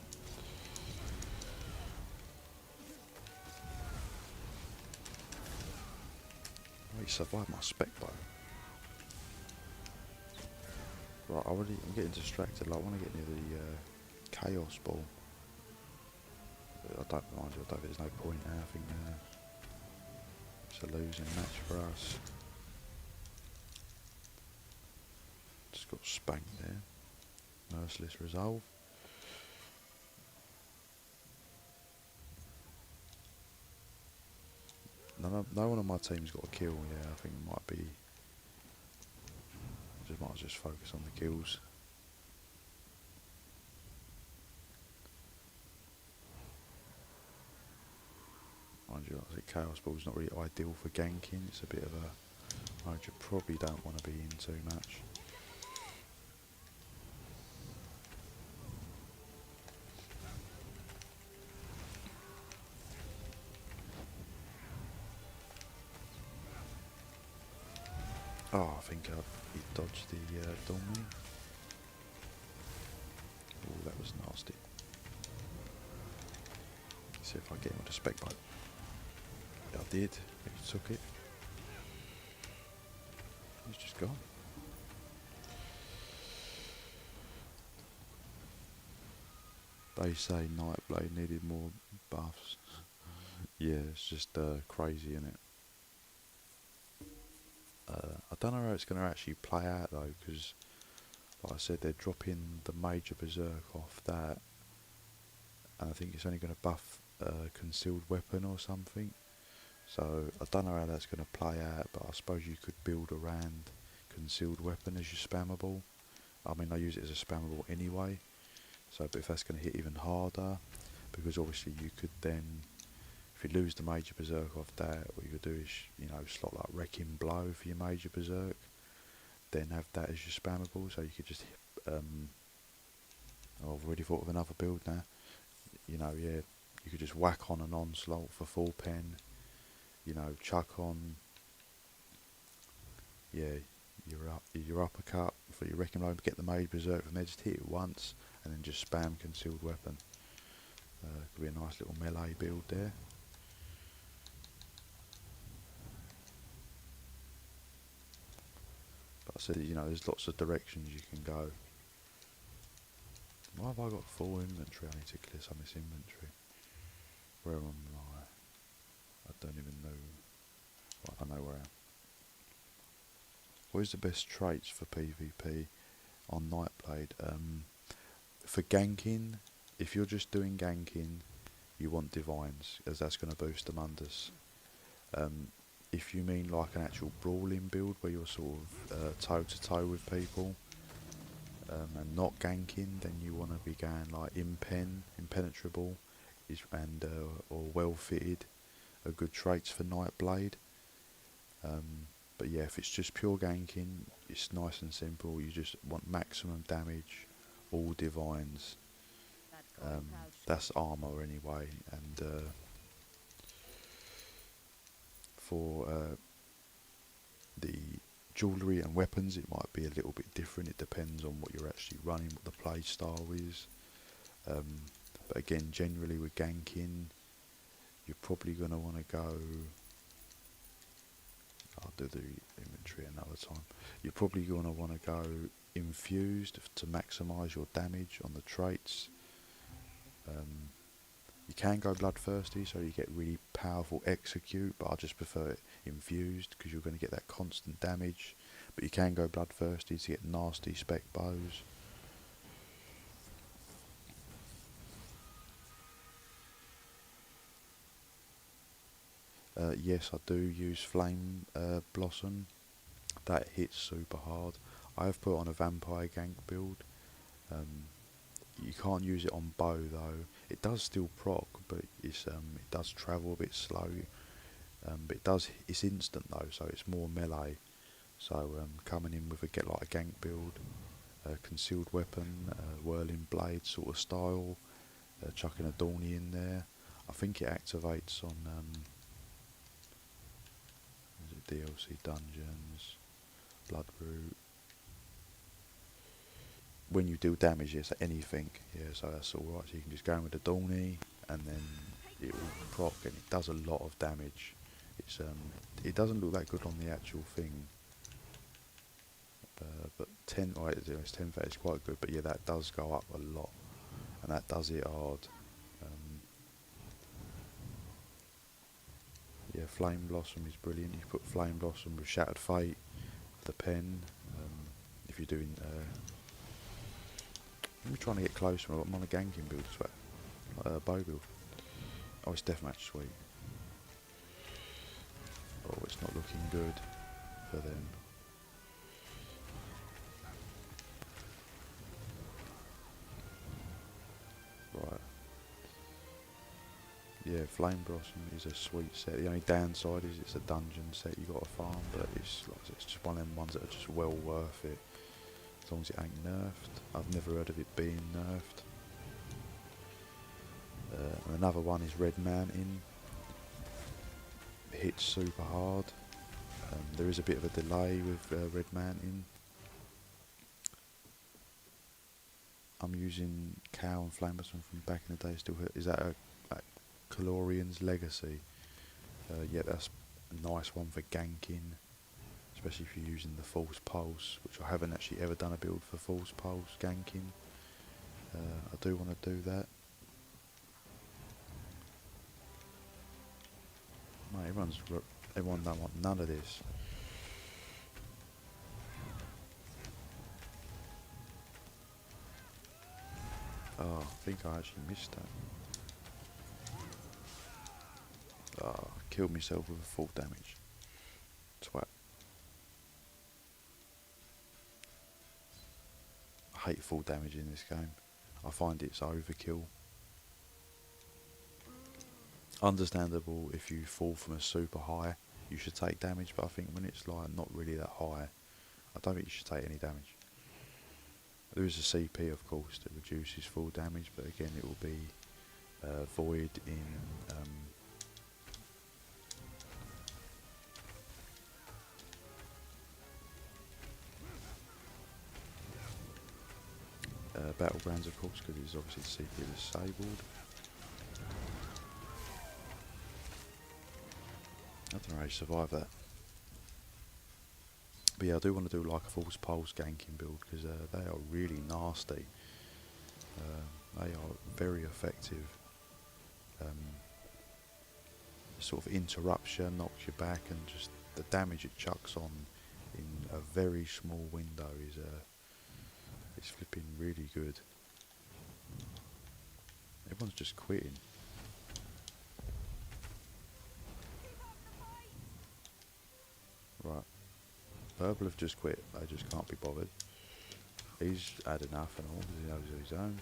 he survived my spec bow. Right, I'm getting distracted. Like, I want to get near the chaos ball. I don't mind you, I don't think there's no point now. I think it's a losing match for us. Just got spanked there. Merciless resolve. No one on my team's got a kill. Yeah, I think it might be. Might just focus on the kills. Mind you, I think Chaos Ball's not really ideal for ganking. It's a bit of a mode you probably don't want to be in too much. Oh, I think he dodged the Dormy. Oh, that was nasty. Let's see if I get him with a spec bite. Yeah, I did. He took it. He's just gone. They say Nightblade needed more buffs. Yeah, it's just crazy, isn't it? I don't know how it's going to actually play out though, because like I said, they're dropping the Major Berserk off that, and I think it's only going to buff concealed weapon or something. So I don't know how that's going to play out, but I suppose you could build around concealed weapon as your spammable. I mean, I use it as a spammable anyway, so but if that's going to hit even harder, because obviously you could then, if you lose the Major Berserk off that, what you could do is, you know, slot like Wrecking Blow for your Major Berserk, then have that as your spammable, so you could just, oh, I've already thought of another build now, you know, yeah, you could just whack on an Onslaught for full pen, you know, chuck on, yeah, your uppercut for your Wrecking Blow, get the Major Berserk from there, just hit it once, and then just spam concealed weapon. Could be a nice little melee build there. But I said, you know, there's lots of directions you can go. Why have I got full inventory? I need to clear some of this inventory. Where am I? I don't even know. Well, I know where I am. What is the best traits for PvP on Nightblade? For ganking, if you're just doing ganking, you want Divines, as that's going to boost them unders. If you mean like an actual brawling build where you're sort of toe to toe with people, and not ganking, then you want to be going like impenetrable, and or well fitted, are good traits for Nightblade. But yeah, if it's just pure ganking, it's nice and simple. You just want maximum damage, all divines. That's armor anyway, and for the jewellery and weapons, it might be a little bit different. It depends on what you're actually running, what the play style is. But again, generally with ganking, you're probably going to want to go. I'll do the inventory another time. You're probably going to want to go infused to maximise your damage on the traits. You can go bloodthirsty, so you get really powerful execute, but I just prefer it infused because you're going to get that constant damage. But you can go bloodthirsty to get nasty spec bows. Yes, I do use Flame Blossom. That hits super hard. I have put on a Vampire Gank build. You can't use it on bow though. It does still proc, but it does travel a bit slow. But it's instant though, so it's more melee. So coming in with like a gank build, concealed weapon, whirling blade sort of style, chucking a Dawny in there. I think it activates on is it DLC dungeons, Bloodroot. When you deal damage, yes, anything, yeah, so that's alright. So you can just go in with the Dawny, and then it will proc, and it does a lot of damage. It's it doesn't look that good on the actual thing, but 10, right, it's 10 is quite good. But yeah, that does go up a lot, and that does it hard. Yeah, Flame Blossom is brilliant. You put Flame Blossom with Shattered Fate, the pen. If you're doing, I'm trying to get closer. I'm on a ganking build, bow build. Oh, it's deathmatch, sweet. Oh, it's not looking good for them. Right. Yeah, Flame Blossom is a sweet set. The only downside is it's a dungeon set you got to farm, but it's just one of them ones that are just well worth it. As long as it ain't nerfed. I've never heard of it being nerfed. And another one is Red Mountain. It hits super hard. There is a bit of a delay with Red Mountain. I'm using Cow and Flame Blossom from back in the day. Still, is that a Calorian's Legacy? Yeah, that's a nice one for ganking, especially if you're using the False Pulse, which I haven't actually ever done a build for False Pulse ganking. I do want to do that. Mate, everyone don't want none of this. Oh, I think I actually missed that. Oh, I killed myself with a full damage. Twat. I hate full damage in this game. I find it's overkill. Understandable if you fall from a super high, you should take damage, but I think when it's like not really that high, I don't think you should take any damage. There is a CP, of course, that reduces full damage, but again, it will be void in Battlegrounds, of course, because it's obviously CP disabled. I don't know how you survive that. But yeah, I do want to do like a False Pulse ganking build, because they are really nasty. They are very effective. Sort of interruption knocks you back, and just the damage it chucks on in a very small window is it's flipping really good. Everyone's just quitting. Right, Purple have just quit. They just can't be bothered. He's had enough and all, because he knows his own.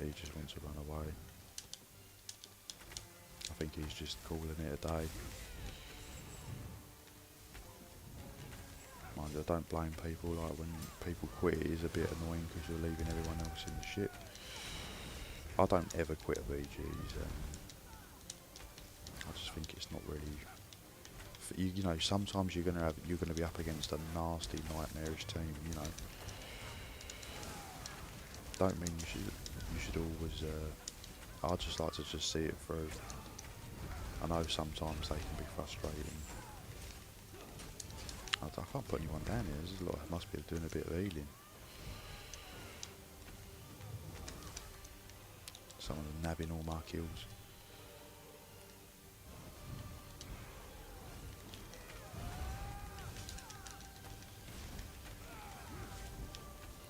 He just wants to run away. I think he's just calling it a day. Mind you, I don't blame people. Like, when people quit, it is a bit annoying because you're leaving everyone else in the shit. I don't ever quit a VGs. I just think it's not really. You know, sometimes you're gonna be up against a nasty, nightmarish team. You know, don't mean you should always. I just like to just see it through. I know sometimes they can be frustrating. I can't put anyone down here. There's a lot. I must be doing a bit of healing. Someone nabbing all my kills.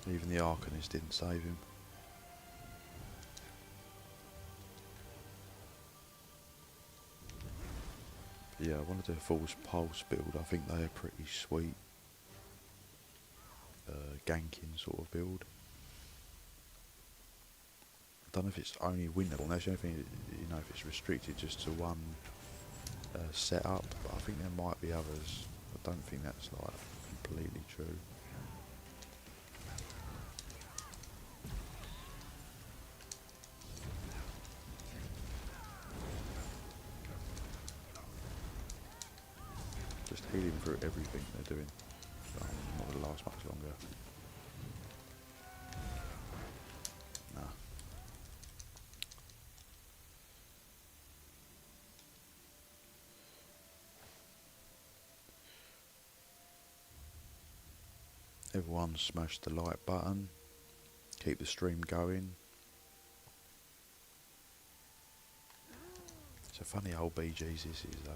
Even the Arcanist didn't save him. Yeah, I want to do a False Pulse build. I think they are pretty sweet. Ganking sort of build. I don't know if it's only winnable. That's the only thing, you know, if it's restricted just to one setup, but I think there might be others. I don't think that's like completely true. Just healing through everything they're doing. So I'm not going to last much longer. Nah. Everyone smash the like button. Keep the stream going. It's a funny old BGs this is though.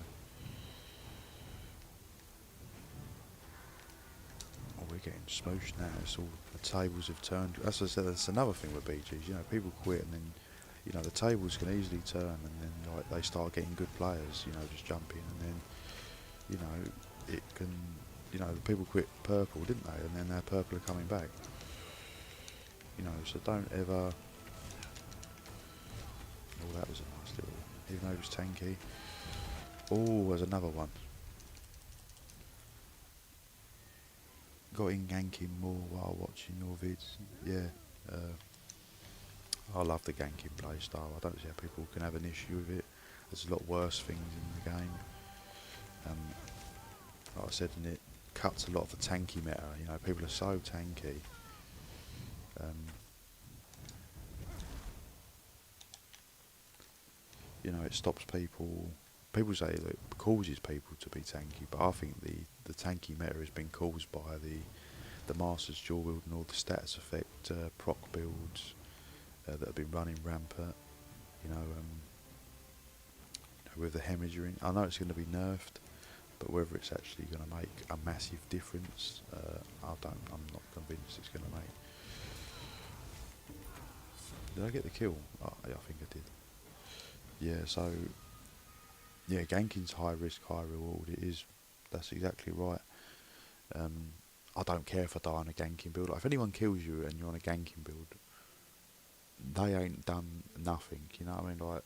Oh, we're getting smooshed now. It's all the tables have turned. As I said, that's another thing with BGs. You know, people quit and then, you know, the tables can easily turn and then like they start getting good players. You know, just jump in and then, you know, it can. You know, people quit purple, didn't they? And then their purple are coming back. You know, so don't ever. Oh, that was a nice little. Even though it was tanky. Oh, there's another one. Got in ganking more while watching your vids. Yeah. I love the ganking playstyle. I don't see how people can have an issue with it. There's a lot worse things in the game. Like I said, and it cuts a lot of the tanky meta. You know, people are so tanky. You know, it stops people. People say that it causes people to be tanky, but I think the tanky meta has been caused by the Masters dual wield and all the stats effect proc builds that have been running rampant. You know, with the hemorrhaging. I know it's going to be nerfed, but whether it's actually going to make a massive difference, I'm not convinced it's going to make. Did I get the kill? Oh, yeah, I think I did. Yeah, so yeah, ganking's high risk, high reward. It is. That's exactly right. I don't care if I die on a ganking build. Like, if anyone kills you and you're on a ganking build, they ain't done nothing. You know what I mean? Like,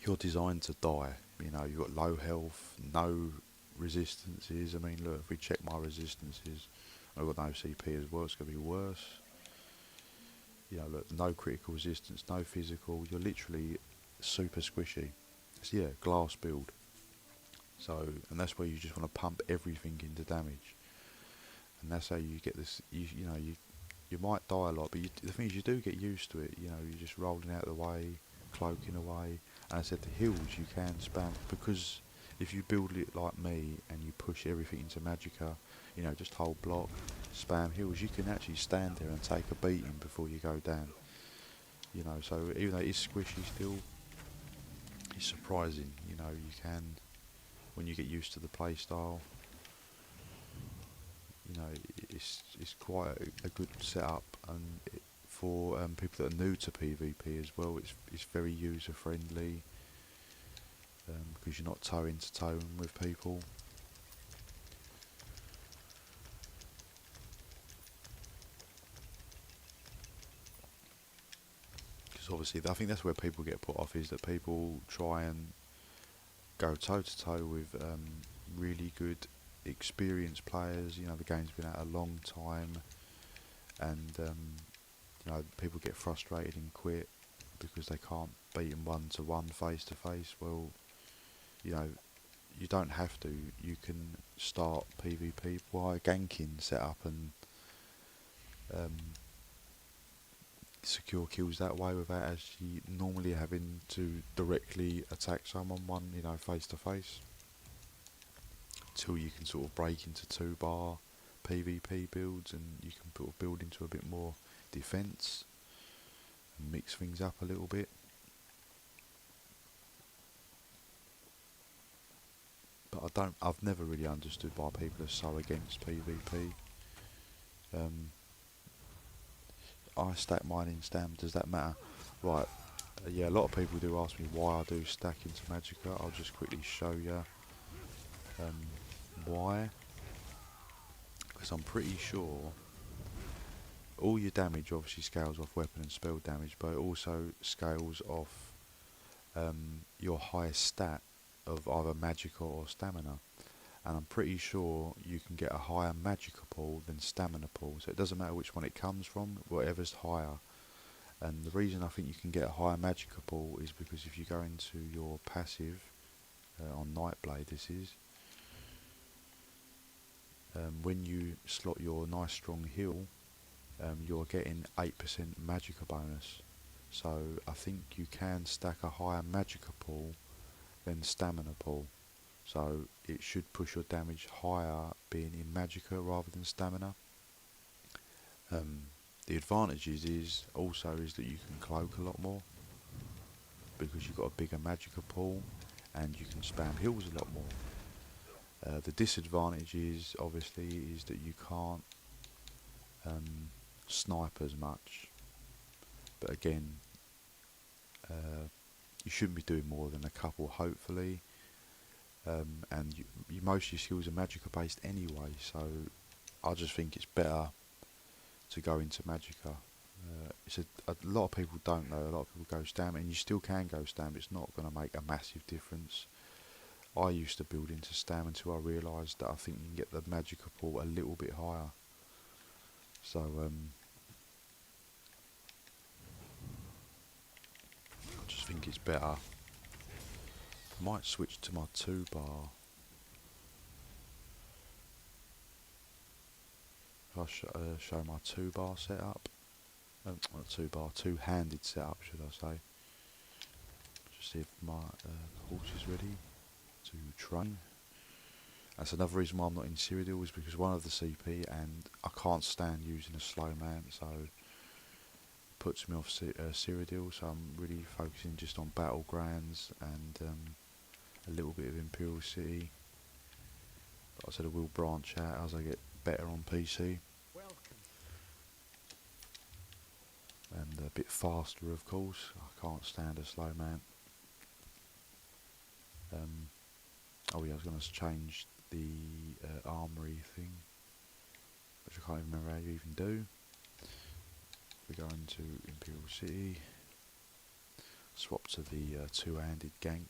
you're designed to die. You know, you've got low health, no resistances. I mean, look, if we check my resistances, I've got no CP as well. It's gonna be worse. You know, look, no critical resistance, no physical. You're literally super squishy. It's, yeah, glass build. So, and that's where you just want to pump everything into damage, and that's how you get this. You know, you might die a lot, but the thing is, you do get used to it. You know, you're just rolling out of the way, cloaking away. And I said the heals you can spam, because if you build it like me and you push everything into Magicka, you know, just hold block, spam heals, you can actually stand there and take a beating before you go down. You know, so even though it is squishy still, it's surprising. You know, you can, when you get used to the play style, you know, it's quite a good setup, and for people that are new to PvP as well, it's very user friendly, because you're not toe to toe with people. Because obviously, I think that's where people get put off, is that people try and go toe to toe with really good experienced players. You know, the game's been out a long time, and you know, people get frustrated and quit because they can't beat them 1-to-1 face to face. Well, you know, you don't have to. You can start PvP by ganking setup and secure kills that way without actually normally having to directly attack someone you know, face to face. Till you can sort of break into 2-bar PvP builds, and you can sort of build into a bit more defense and mix things up a little bit. But I've never really understood why people are so against PvP. I stack mine in stam, does that matter? Right, yeah, a lot of people do ask me why I do stack into Magicka. I'll just quickly show you why. Because I'm pretty sure all your damage obviously scales off weapon and spell damage, but it also scales off your highest stat of either Magica or Stamina. And I'm pretty sure you can get a higher Magica pool than Stamina pool. So it doesn't matter which one it comes from, whatever's higher. And the reason I think you can get a higher Magica pool is because if you go into your passive, on Nightblade this is, when you slot your nice strong heal, you're getting 8% Magica bonus. So I think you can stack a higher Magica pool than Stamina pool. So it should push your damage higher being in Magica rather than Stamina. The advantages is also is that you can cloak a lot more because you've got a bigger Magica pool and you can spam heals a lot more. The disadvantage is obviously is that you can't snipe as much, but again, you shouldn't be doing more than a couple hopefully, and most of your skills are Magica based anyway, so I just think it's better to go into Magica. It's a lot of people don't know, a lot of people go Stam, and you still can go Stam, it's not going to make a massive difference. I used to build into Stam until I realised that I think you can get the Magica pool a little bit higher. So I just think it's better. I might switch to my 2-bar. If I show my 2-bar setup, not 2-bar, 2-handed setup should I say. Just see if my horse is ready to train. That's another reason why I'm not in Cyrodiil, is because one of the CP and I can't stand using a slow man, so it puts me off Cyrodiil, so I'm really focusing just on Battlegrounds and a little bit of Imperial City. But I said I will branch out as I get better on PC. And a bit faster of course, I can't stand a slow man. Oh yeah, I was going to change the armory thing, which I can't even remember how you even do. We're going to Imperial City, swap to the 2-handed Gank.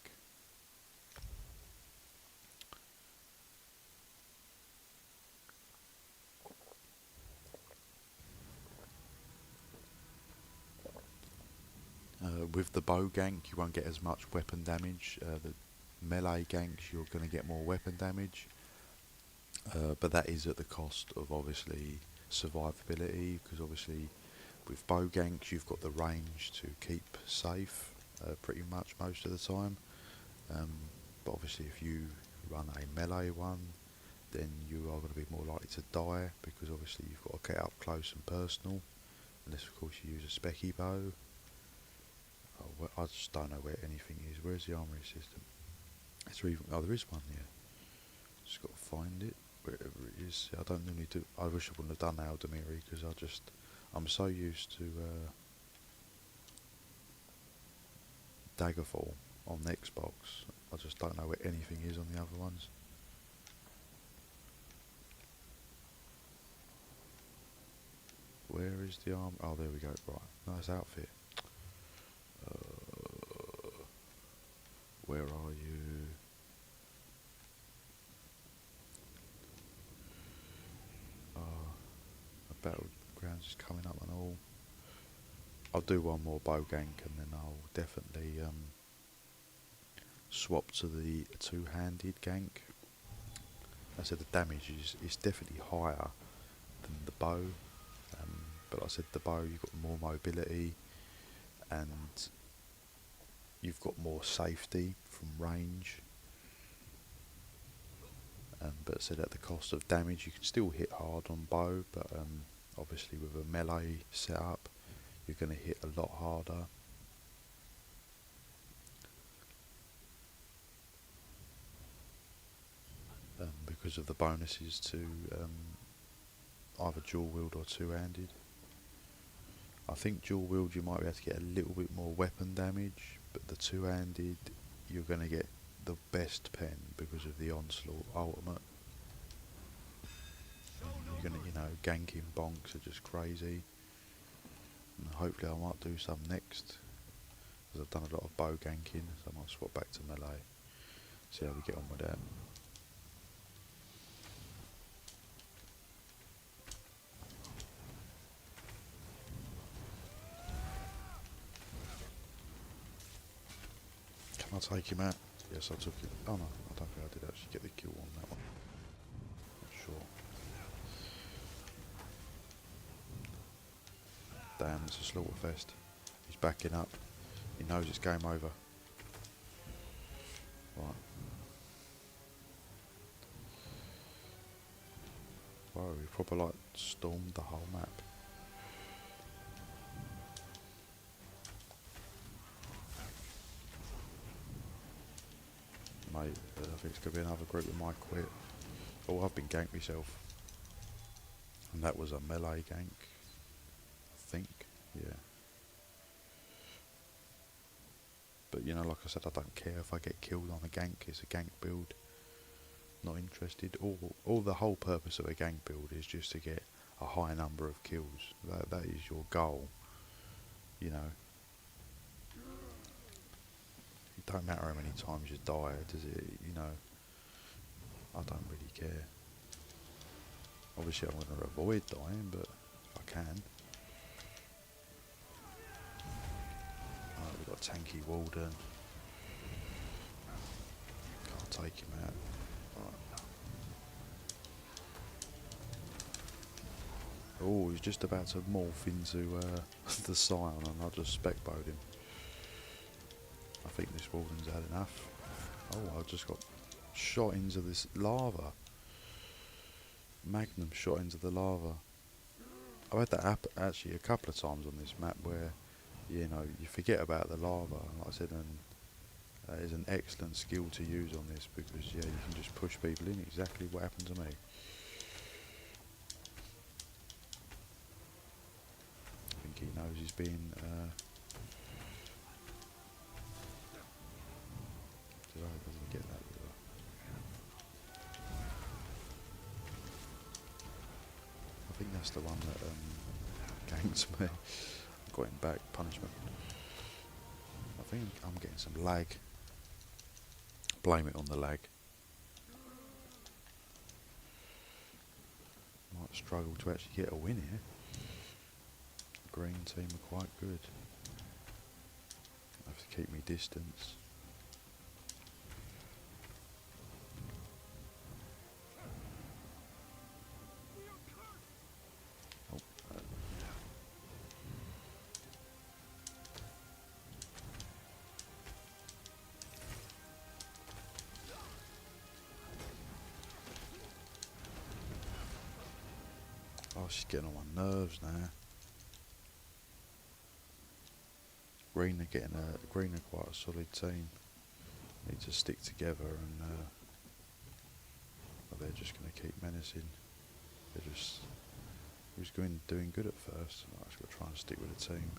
With the bow Gank you won't get as much weapon damage, the melee Ganks you're going to get more weapon damage, but that is at the cost of obviously survivability, because obviously with bow Ganks you've got the range to keep safe pretty much most of the time, but obviously if you run a melee one then you are going to be more likely to die, because obviously you've got to get up close and personal, unless of course you use a specky bow. I just don't know where anything is. Where's the armory system? Oh, there is one here. Just got to find it, wherever it is. I don't normally do. I wish I wouldn't have done Aldemiri, because I'm so used to Daggerfall on the Xbox. I just don't know where anything is on the other ones. Where is the arm? Oh, there we go. Right, nice outfit. Where are you? The Battlegrounds is coming up and all. I'll do one more bow Gank and then I'll definitely swap to the 2-handed Gank. I said the damage is definitely higher than the bow, but like I said, the bow you've got more mobility and you've got more safety from range, but I said at the cost of damage. You can still hit hard on bow, but obviously with a melee setup you're going to hit a lot harder. Because of the bonuses to either dual wield or 2-handed. I think dual wield you might be able to get a little bit more weapon damage, but the 2-handed you're going to get the best pen because of the onslaught ultimate. You're going to, ganking bonks are just crazy. And hopefully I might do some next. because I've done a lot of bow ganking, so I might swap back to melee. See how we get on with that. Can I take him out? Yes, I took it. Oh no, I don't think I did actually get the kill on that one. Not sure. Damn, it's a slaughter fest. He's backing up. He knows it's game over. Right. Whoa, he proper like stormed the whole map. Mate, I think it's going to be another group that might quit. Oh, I've been ganked myself. And that was a melee gank. I think, yeah. But you know, like I said, I don't care if I get killed on a gank. It's a gank build. Not interested. All the whole purpose of a gank build is just to get a high number of kills. That is your goal. You know. It don't matter how many times you die, does it? You know. I don't really care. Obviously, I'm going to avoid dying, but if I can. Right, we've got a tanky Walden. Can't take him out. Right. Oh, he's just about to morph into the Scion, and I just spec-bowed him. I think this Walden's had enough. Oh, I just got shot into this lava. Magnum shot into the lava. I've had that happen actually a couple of times on this map where, you know, you forget about the lava. Like I said, and that is an excellent skill to use on this because, yeah, you can just push people in. Exactly what happened to me. I think he knows he's being... doesn't get that. I think that's the one that ganked me. I got him back, punishment. I think I'm getting some lag. Blame it on the lag. Might struggle to actually get a win here. The green team are quite good. Have to keep me distance. Oh, she's getting on my nerves now. Green are quite a solid team. Need to stick together, and but they're just going to keep menacing. They're just doing good at first. I just got to try and stick with the team.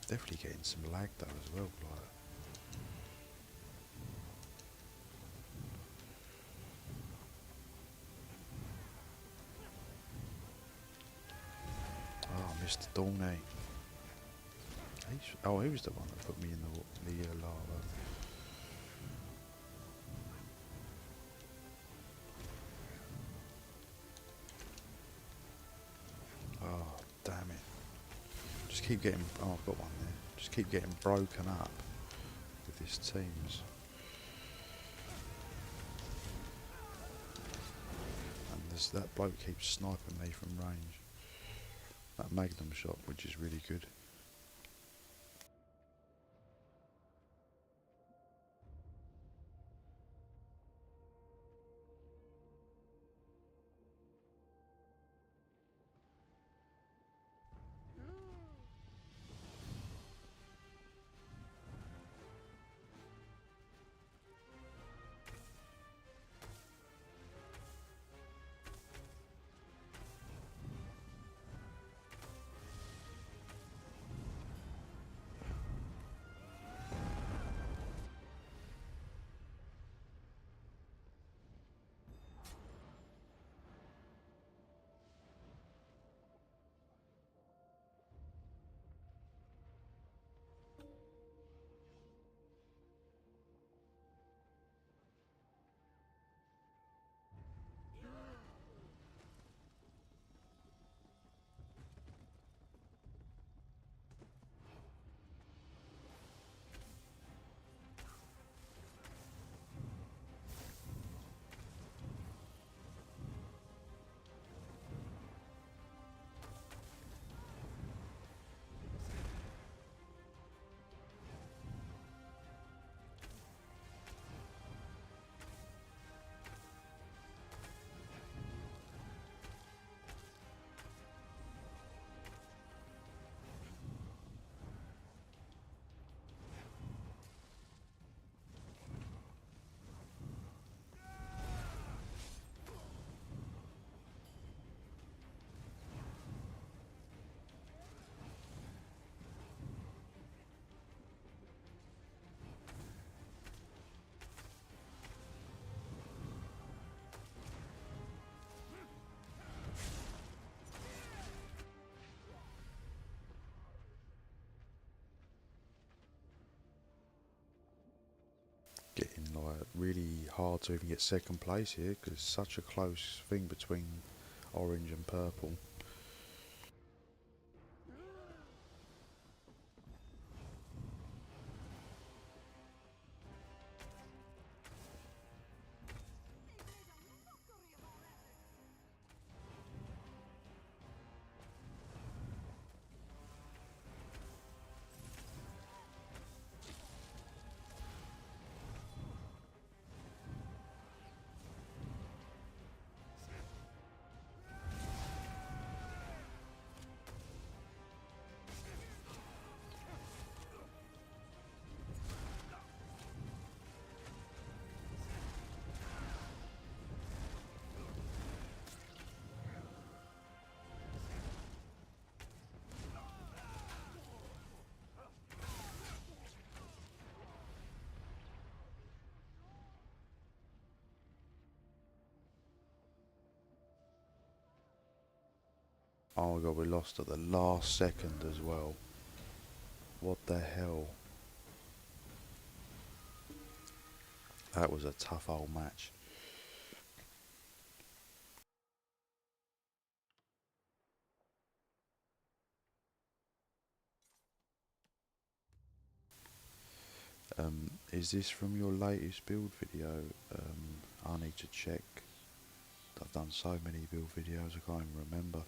Definitely getting some lag though as well. Like. Mr. Dornay. He was the one that put me in the lava. Oh, damn it. Just keep getting... Oh, I've got one there. Just keep getting broken up with these teams. And that bloke keeps sniping me from range. That Magnum shot, which is really good. like really hard to even get second place here because it's such a close thing between orange and purple. Oh my god, we lost at the last second as well. What the hell? That was a tough old match. Is this from your latest build video? I need to check. I've done so many build videos I can't even remember.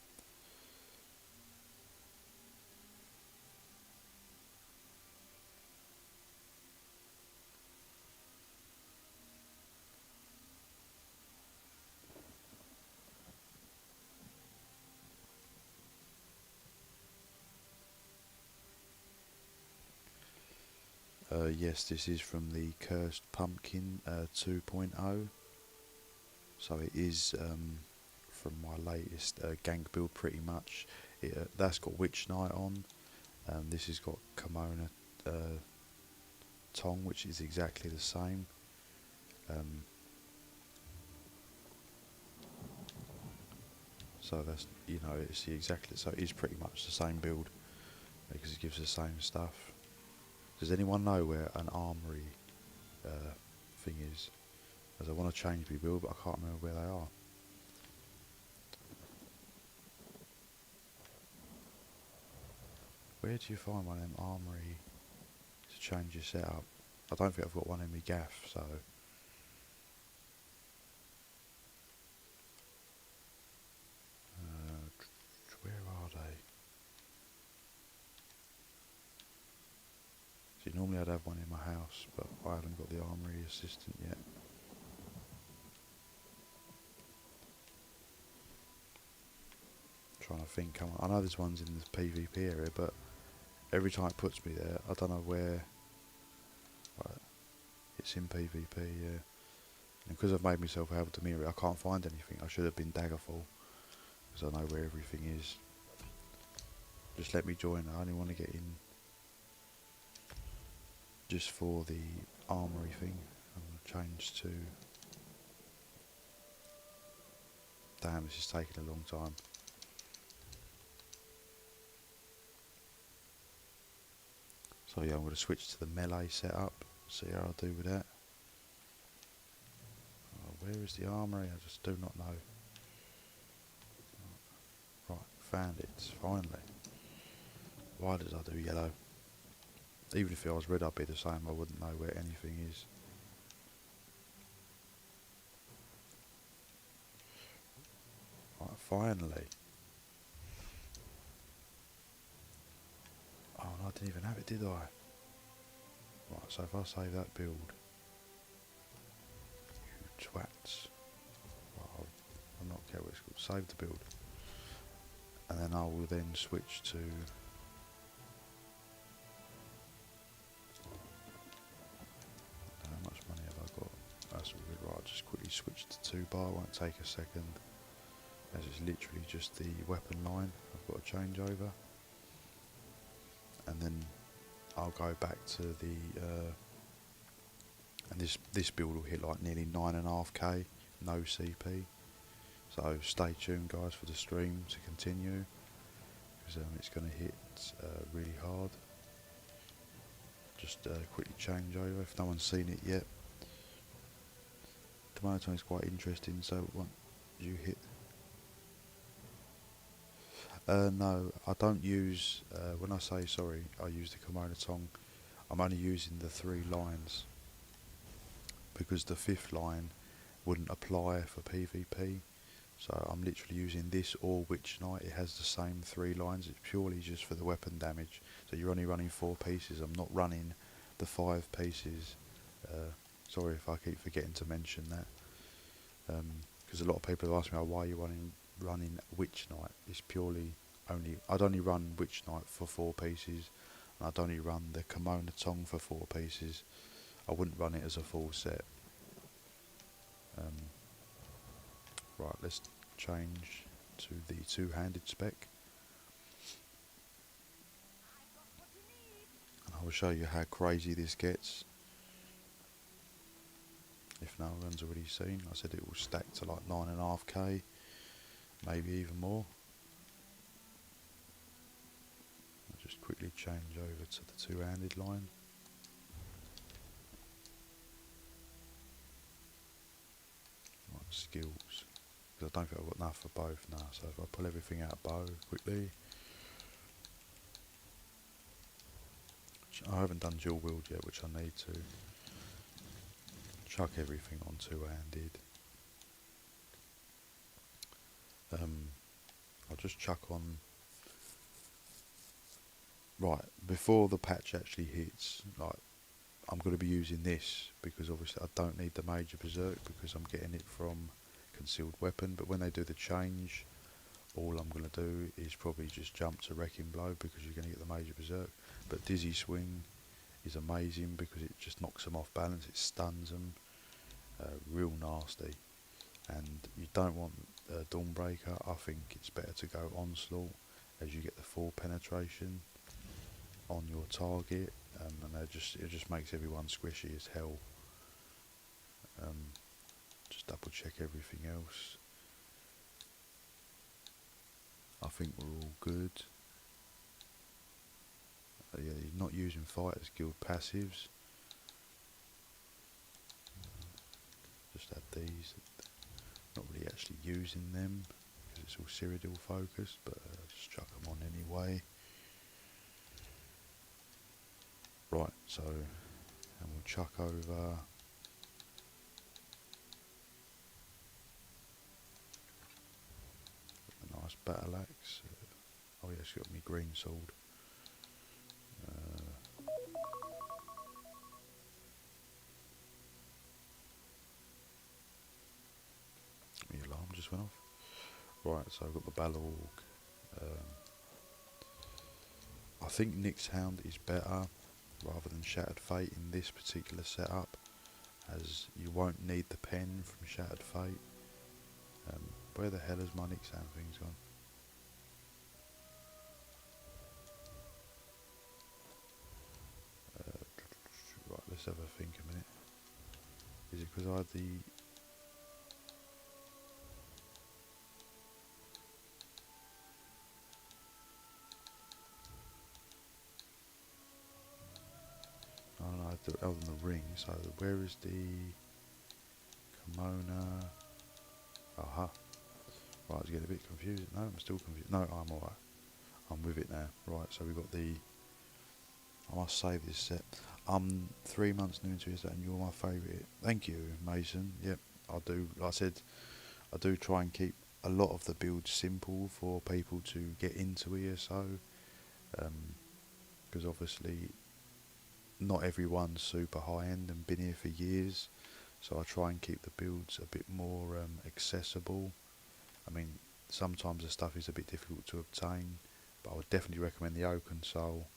Yes, this is from the Cursed Pumpkin 2.0. So it is from my latest Gank build pretty much. That's got Witch Knight on. This has got Kimono Tong, which is exactly the same. So that's, you know, it's exactly, so it is pretty much the same build because it gives the same stuff. Does anyone know where an armory thing is? As I want to change my build, but I can't remember where they are. Where do you find one of them armory to change your setup? I don't think I've got one in my gaff, so. Where are they? See, normally I'd have one in my house, but I haven't got the armory assistant yet. Trying to think, come on. I know there's ones in the PvP area, but every time it puts me there, I don't know where. Right, it's in PvP, yeah. And because I've made myself able to mirror it, I can't find anything. I should have been Daggerfall, because I know where everything is. Just let me join. I only want to get in just for the armory thing. I'm going to change to... Damn, this is taking a long time. So yeah, I'm going to switch to the melee setup. See how I do with that. Oh, where is the armory? I just do not know. Right, found it, finally. Why did I do yellow? Even if I was red, I'd be the same. I wouldn't know where anything is. Right, finally. Oh, no, I didn't even have it, did I? Right, so if I save that build, you twats. Right, I'll not care what it's called. Save the build. And then I will then switch to... How much money have I got? That's all good. Right, I'll just quickly switch to 2-bar. Won't take a second. As it's literally just the weapon line I've got to change over. And then I'll go back to the... and this build will hit like nearly 9.5k, no CP. So stay tuned guys for the stream to continue, because it's going to hit really hard. Just quickly change over if no one's seen it yet. The monotone is quite interesting. So once you hit, no, I don't use. When I say sorry, I use the kimono tongue. I'm only using the 3 lines because the 5th line wouldn't apply for PvP. So I'm literally using this or Witch Knight. It has the same 3 lines. It's purely just for the weapon damage. So you're only running 4 pieces. I'm not running the 5 pieces. Sorry if I keep forgetting to mention that. Because a lot of people have asked me, oh, why are you running Witch Knight? It's purely I'd only run Witch Knight for 4 pieces. And I'd only run the Kimono Tongue for 4 pieces. I wouldn't run it as a full set. Right, let's change to the 2-handed spec. And I will show you how crazy this gets. If no one's already seen, I said it will stack to like 9.5k, maybe even more. I'll just quickly change over to the 2-handed line. Right, skills. Because I don't think I've got enough for both now, so if I pull everything out bow quickly. I haven't done dual wield yet, which I need to. Chuck everything on 2-handed. I'll just chuck on. Right, before the patch actually hits, like I'm going to be using this because obviously I don't need the Major Berserk because I'm getting it from concealed weapon. But when they do the change, all I'm going to do is probably just jump to Wrecking Blow because you're going to get the Major Berserk. But Dizzy Swing is amazing because it just knocks them off balance, it stuns them, real nasty. And you don't want Dawnbreaker. I think it's better to go Onslaught as you get the full penetration on your target, and it just makes everyone squishy as hell. Just double check everything else. I think we're all good. Yeah, you're not using Fighters Guild passives. Just add these. Not really actually using them because it's all Cyrodiil focused, but just chuck them on anyway. Right, so, and we'll chuck over a nice battle axe. Oh yeah, it's got me green sword. The alarm just went off. Right, so I've got the Battleground. I think Nyx's Hound is better rather than Shattered Fate in this particular setup, as you won't need the pen from Shattered Fate. Where the hell has my Nyx's Hound things gone? Right, let's have a think a minute. Is it because I had the... No, other than the ring, so where is the kimono? Aha. Right, I was getting a bit confused. No, I'm still confused. No, I'm alright. I'm with it now. Right, so we've got the... I must save this set. I'm 3 months new into this and you're my favourite. Thank you, Mason. Yep, I do. Like I said, I do try and keep a lot of the builds simple for people to get into ESO. Because obviously not everyone's super high end and been here for years, so I try and keep the builds a bit more accessible. I mean, sometimes the stuff is a bit difficult to obtain, but I would definitely recommend the Oaken Soul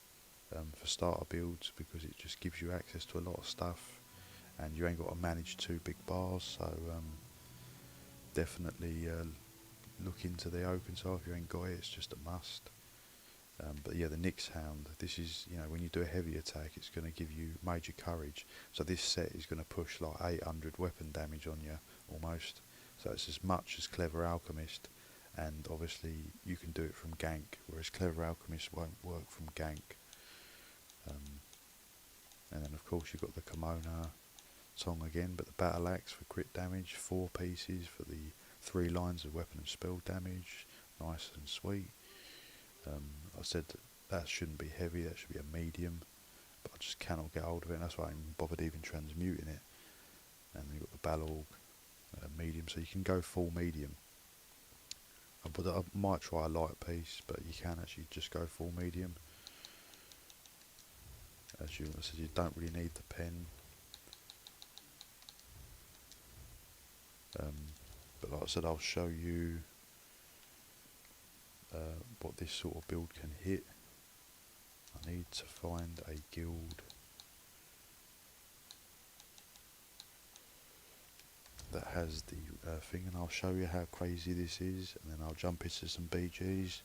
for starter builds because it just gives you access to a lot of stuff and you ain't got to manage 2 big bars. So definitely look into the Oaken Soul if you ain't got it. It's just a must. But yeah, the Nyx's Hound, this is, you know, when you do a heavy attack, it's going to give you major courage. So this set is going to push like 800 weapon damage on you, almost. So it's as much as Clever Alchemist, and obviously you can do it from Gank, whereas Clever Alchemist won't work from Gank. And then of course you've got the kimono, Tong again, but the battle axe for crit damage, 4 pieces for the 3 lines of weapon and spell damage, nice and sweet. I said that shouldn't be heavy, that should be a medium, but I just cannot get hold of it, and that's why I ain't bothered even transmuting it. And you've got the Balorg medium, so you can go full medium. But I might try a light piece, but you can actually just go full medium. As I said, you don't really need the pen. But like I said, I'll show you what this sort of build can hit. I need to find a guild that has the thing, and I'll show you how crazy this is, and then I'll jump into some BGs.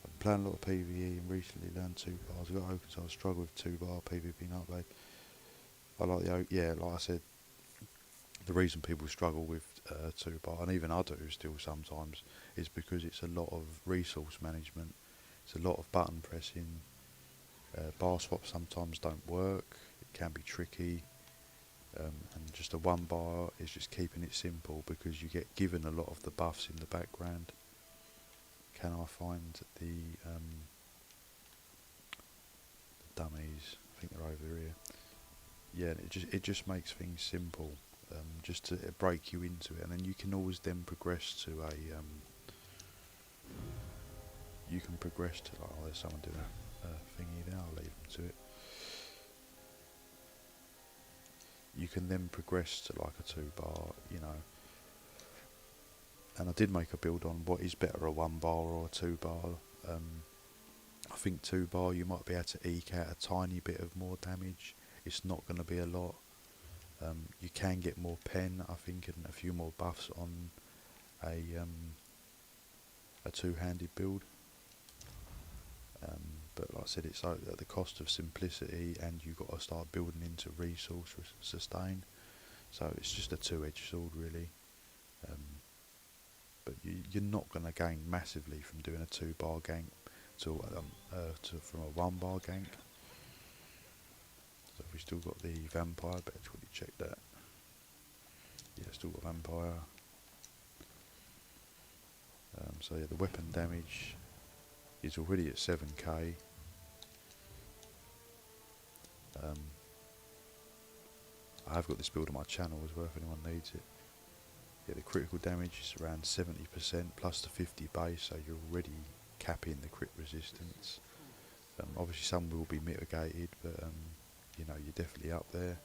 I've been playing a lot of PvE and recently learned 2 bars. I've got open, so I struggle with 2 bar PvP nightblade. I like the like I said, the reason people struggle with 2 bar, and even I do still sometimes, is because it's a lot of resource management. It's a lot of button pressing. Bar swaps sometimes don't work. It can be tricky. And just a 1 bar is just keeping it simple, because you get given a lot of the buffs in the background. Can I find the dummies? I think they're over here. Yeah, it just makes things simple, just to break you into it, and then you can always then progress to a you can progress to, oh, there's someone doing a thingy there, I'll leave them to it. You can then progress to like a 2 bar, you know. And I did make a build on what is better, a 1 bar or a 2 bar. I think 2 bar you might be able to eke out a tiny bit of more damage. It's not going to be a lot. You can get more pen, I think, and a few more buffs on a 2-handed build. But like I said, it's at the cost of simplicity, and you've got to start building into resource sustain. So it's just a 2-edged sword, really. But you're not going to gain massively from doing a 2 bar gank from a 1 bar gank. So we still got the vampire, better quickly check that. Yeah, still got vampire. So yeah, the weapon damage is already at 7k. I have got this build on my channel as well if anyone needs it. Yeah, the critical damage is around 70% plus the 50 base, so you're already capping the crit resistance. Obviously some will be mitigated, but you know, you're definitely up there.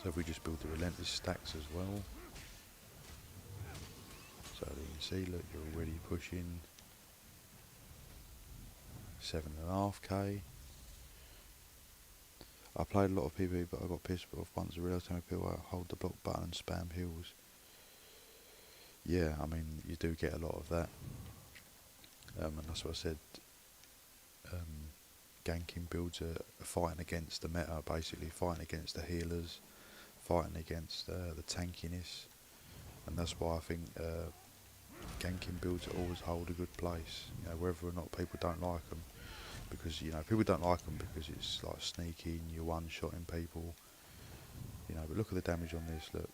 So if we just build the relentless stacks as well, so you can see, look, you're already pushing 7.5k. I played a lot of PvP, but I got pissed off once I realised how many people hold the block button and spam heals. Yeah, I mean, you do get a lot of that. And that's what I said. Ganking builds are fighting against the meta, basically fighting against the healers, fighting against the tankiness, and that's why I think ganking builds always hold a good place. You know, whether or not people don't like them, because you know people don't like them because it's like sneaky and you're one-shotting people. You know, but look at the damage on this. Look,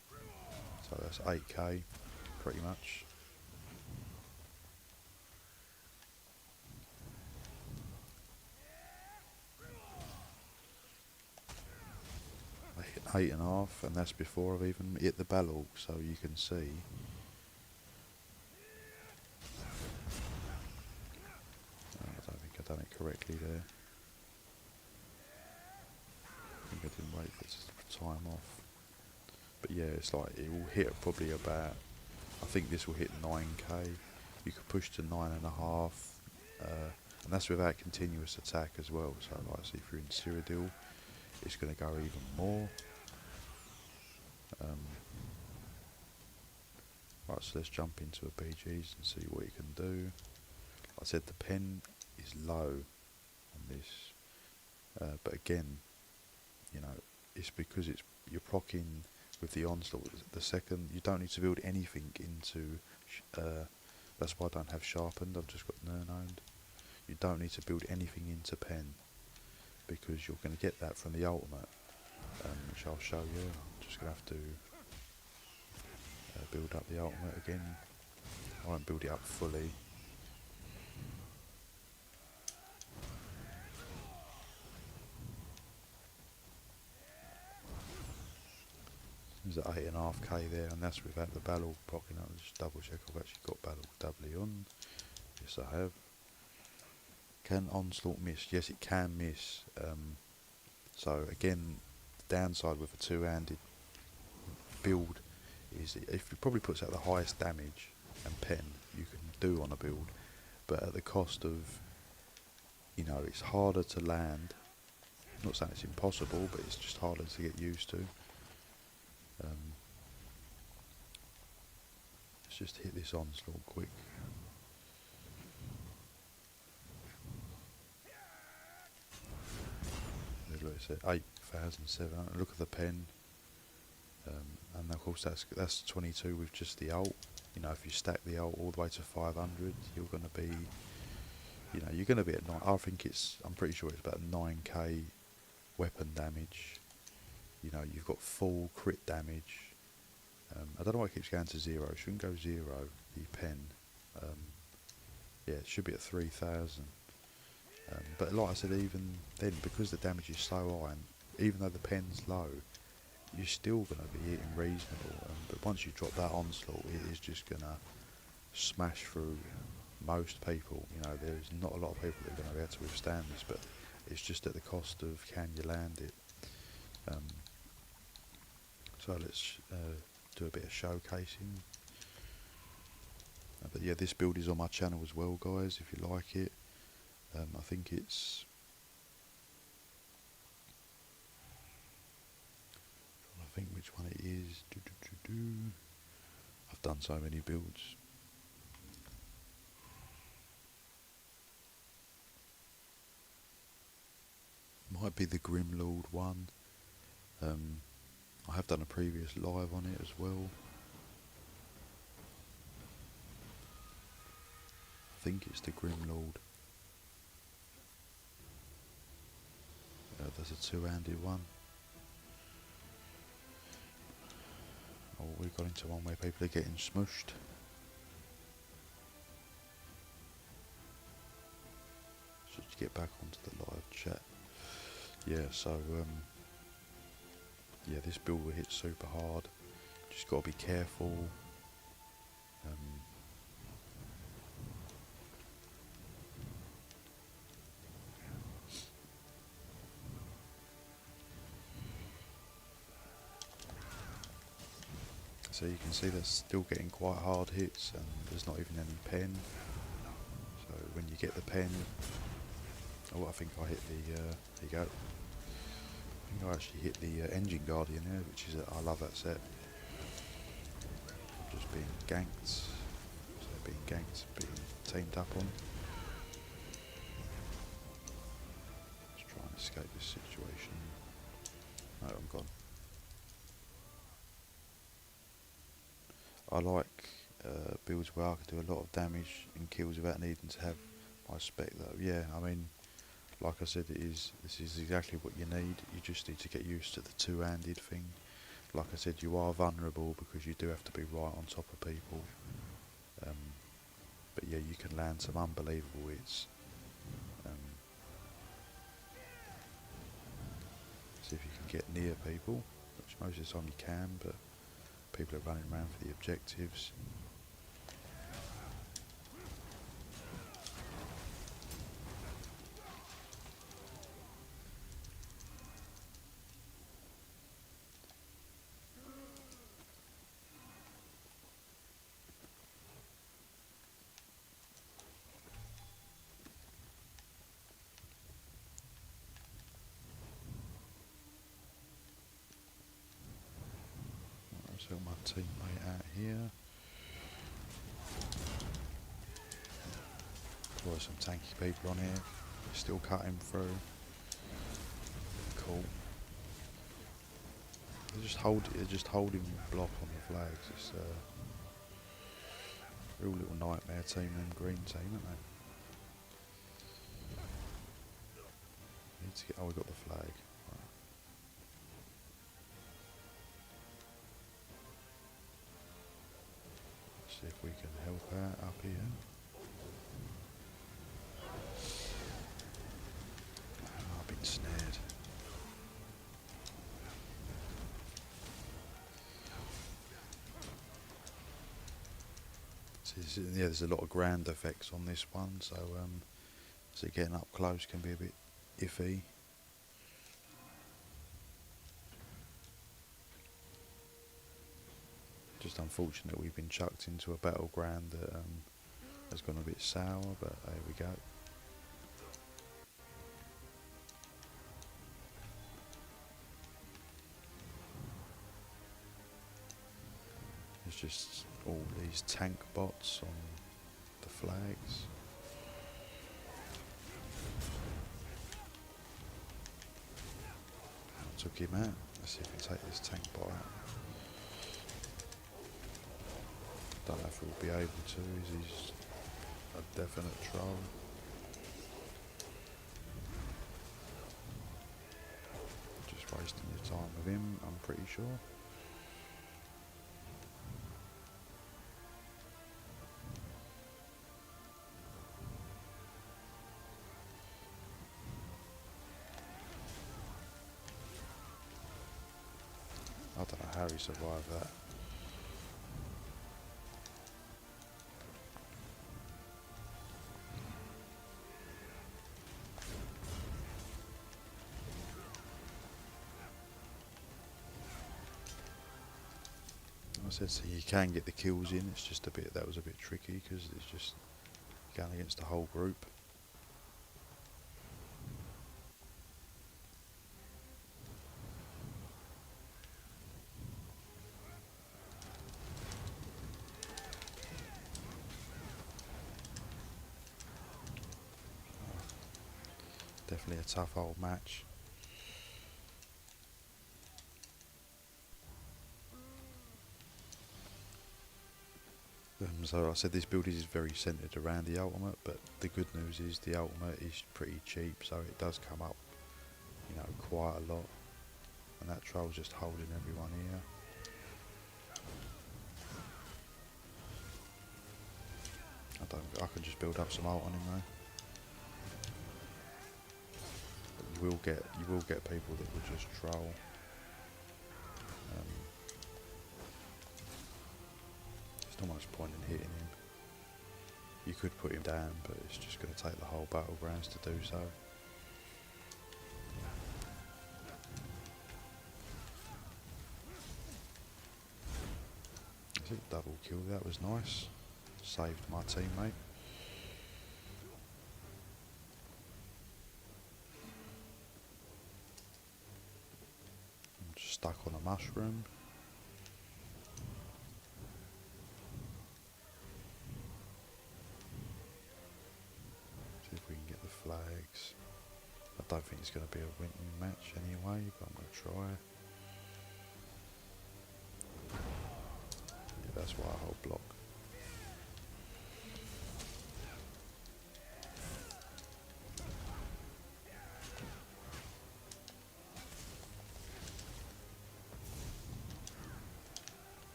so that's 8k, pretty much. I hit 8.5, and that's before I've even hit the Balorg, so you can see. I don't think I've done it correctly there. I think I didn't wait for it to time off. But yeah, it's like it will hit probably about, I think this will hit 9k. You could push to 9.5, and that's without continuous attack as well. So like, see, if you're in Cyrodiil, it's going to go even more. Right, so let's jump into a BGs and see what you can do. Like I said, the pen is low on this, but again, you know, it's because you're proccing with the onslaught. The second, you don't need to build anything into. That's why I don't have sharpened. I've just got Nernoned. You don't need to build anything into pen. because you're going to get that from the ultimate, which I'll show you. I'm just going to have to build up the ultimate again. I won't build it up fully. There's at 8.5k there, and that's without the battle proccing up. Just double check I've actually got battle doubly on. Yes, I have. Can onslaught miss? Yes, it can miss. So again, the downside with a two-handed build is it probably puts out the highest damage and pen you can do on a build, but at the cost of, you know, it's harder to land. I'm not saying it's impossible, but it's just harder to get used to. Let's just hit this onslaught quick. Look, it's at 8,700. Look at the pen, and of course that's 22 with just the ult. You know, if you stack the ult all the way to 500, you're going to be, you know, you're going to be at 9. I'm pretty sure it's about 9k weapon damage. You know, you've got full crit damage. I don't know why it keeps going to 0. It shouldn't go 0. The pen, yeah, it should be at 3,000. But like I said, even then, because the damage is so high, and even though the pen's low, you're still going to be hitting reasonable. But once you drop that onslaught, it is just going to smash through most people. You know, there's not a lot of people that are going to be able to withstand this, but it's just at the cost of can you land it. So let's do a bit of showcasing. But yeah, this build is on my channel as well, guys, if you like it. I think it's... I think which one it is. I've done so many builds. Might be the Grimlord one. I have done a previous live on it as well. I think it's the Grimlord. There's a two-handed one. Oh, we got into one where people are getting smushed. Just get back onto the live chat. Yeah, so yeah, this build will hit super hard. Just got to be careful. So you can see they're still getting quite hard hits, and there's not even any pen. So when you get the pen, oh, I think I hit the, there you go. I think I actually hit the Engine Guardian there, which is, I love that set. Just being ganked, so being ganked, being teamed up on. Let's try and escape this situation. No, I'm gone. I like builds where I can do a lot of damage and kills without needing to have my spec though. Yeah, I mean, like I said, this is exactly what you need. You just need to get used to the two-handed thing. Like I said, you are vulnerable because you do have to be right on top of people. But yeah, you can land some unbelievable hits. See if you can get near people, which most of the time you can, but people are running around for the objectives. So my teammate out here. There's some tanky people on here. Still cutting through. Cool. They're just holding block on the flags. It's a real little nightmare team, them green team, aren't they? need to get... Oh, we got the flag. Right. See if we can help out up here. Oh, I've been snared. So yeah, there's a lot of ground effects on this one, so getting up close can be a bit iffy. Just unfortunate we've been chucked into a battleground that has gone a bit sour, but there we go. There's just all these tank bots on the flags. I took him out. Let's see if we can take this tank bot out. Don't know if we'll be able to, as he's a definite troll. Just wasting your time with him, I'm pretty sure. I don't know how he survived that. I said, so you can get the kills in, it's just that was a bit tricky because it's just going against the whole group. Definitely a tough old match. So I said this build is very centred around the ultimate, but the good news is the ultimate is pretty cheap, so it does come up, you know, quite a lot. And that troll's just holding everyone here. I can just build up some ult on him though. But you will get people that will just troll. There's not much point in hitting him. You could put him down, but it's just going to take the whole Battlegrounds to do so. That's it, double kill, that was nice. Saved my teammate. I'm just stuck on a mushroom. See if we can get the flags. I don't think it's going to be a winning match anyway, but I'm going to try. Yeah, that's why I hold block.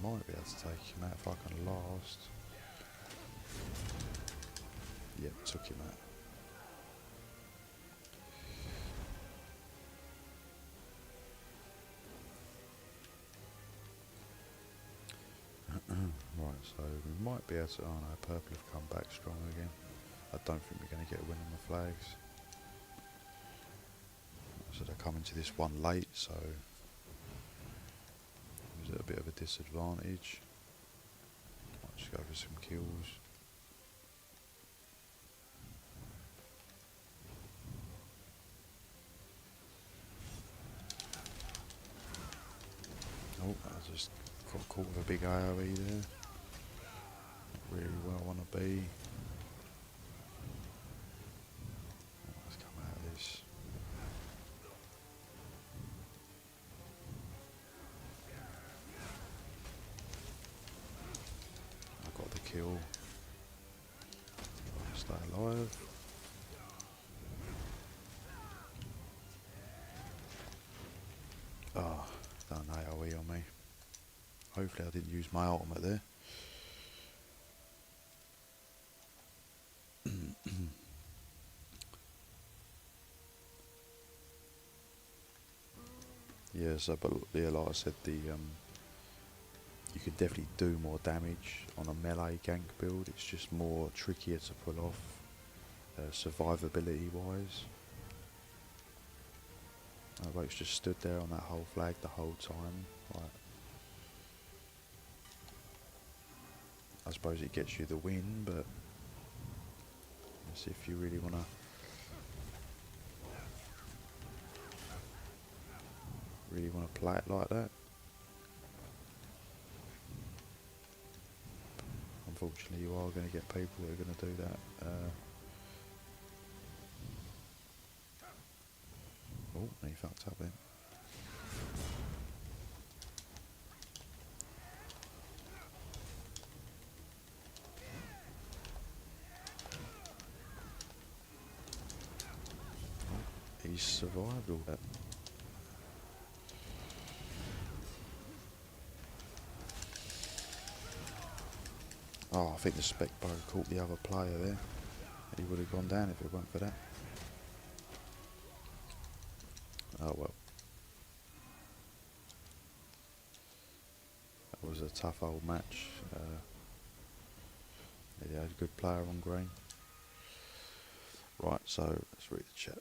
Might be able to take him out if I can last. Yep, took him out. Right, so we might be able to... Oh no, purple have come back strong again. I don't think we're going to get a win on the flags. So they're coming to this one late, so... Is it a bit of a disadvantage? Might just go for some kills. Oh, I just got caught with a big AoE there. Not really where I want to be. Oh, let's come out of this. I got the kill. Stay alive. Hopefully I didn't use my ultimate there. Yeah, so but yeah, like I said, you can definitely do more damage on a melee gank build. It's just more trickier to pull off, survivability wise. Bloke's just stood there on that whole flag the whole time. Like, I suppose it gets you the win, but let's see if you really wanna play it like that. Unfortunately, you are going to get people that are going to do that. Oh, he fucked up then. Oh, he's survived all that. Oh, I think the spec bow caught the other player there. He would have gone down if it weren't for that. Oh well. That was a tough old match. He had a good player on green. Right, so let's read the chat.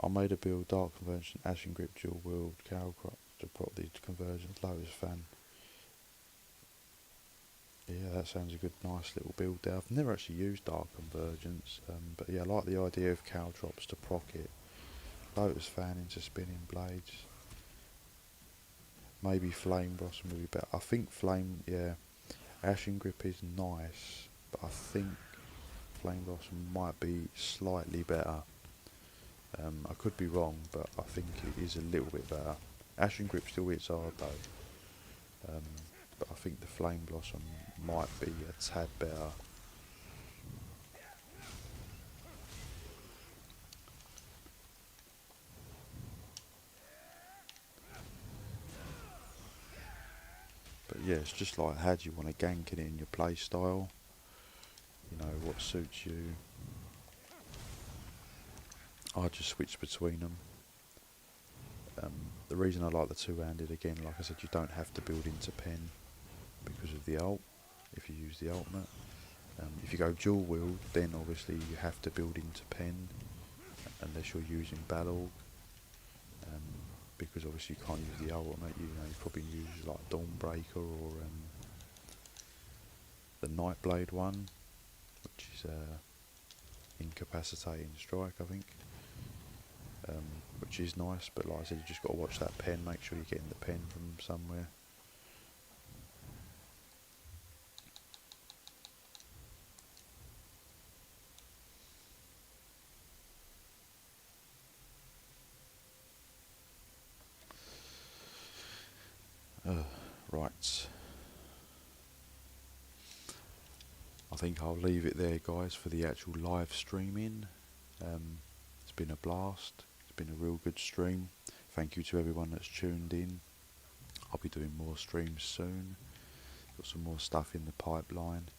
I made a build, Dark Conversion, Ashen Grip, Dual Wield, Cow Crop to prop the conversions, Lotus Fan. Yeah, that sounds a good, nice little build there. I've never actually used Dark Convergence, but yeah, I like the idea of Cow Drops to proc it. Lotus Fan into Spinning Blades. Maybe Flame Blossom would be better. I think Ashen Grip is nice, but I think Flame Blossom might be slightly better. I could be wrong, but I think it is a little bit better. Ashen Grip still hits hard though, but I think the Flame Blossom might be a tad better. But yeah, it's just like, how do you want to gank it in your play style? You know, what suits you. I just switch between them. The reason I like the two-handed, again, like I said, you don't have to build into pen because of the ult, if you use the ultimate. If you go dual wield, then obviously you have to build into pen, unless you're using battle, because obviously you can't use the ultimate. You probably use like Dawnbreaker or the Nightblade one, which is incapacitating strike, I think, which is nice. But like I said, you just got to watch that pen. Make sure you're getting the pen from somewhere. Right. I think I'll leave it there, guys, for the actual live streaming. It's been a blast. It's been a real good stream. Thank you to everyone that's tuned in. I'll be doing more streams soon. Got some more stuff in the pipeline.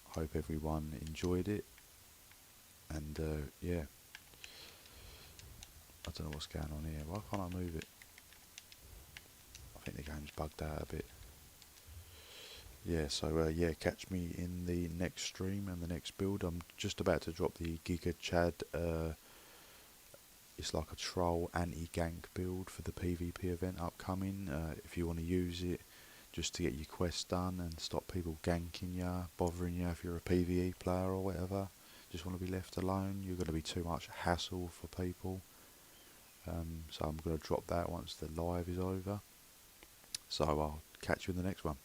Hope everyone enjoyed it. And yeah, I don't know what's going on here. Why can't I move it? I think the game's bugged out a bit. Yeah, so yeah, catch me in the next stream and the next build. I'm just about to drop the Giga Chad. It's like a troll anti-gank build for the PvP event upcoming. If you want to use it just to get your quests done and stop people ganking you, bothering you if you're a PvE player or whatever, just want to be left alone, you're going to be too much hassle for people. So I'm going to drop that once the live is over. So I'll catch you in the next one.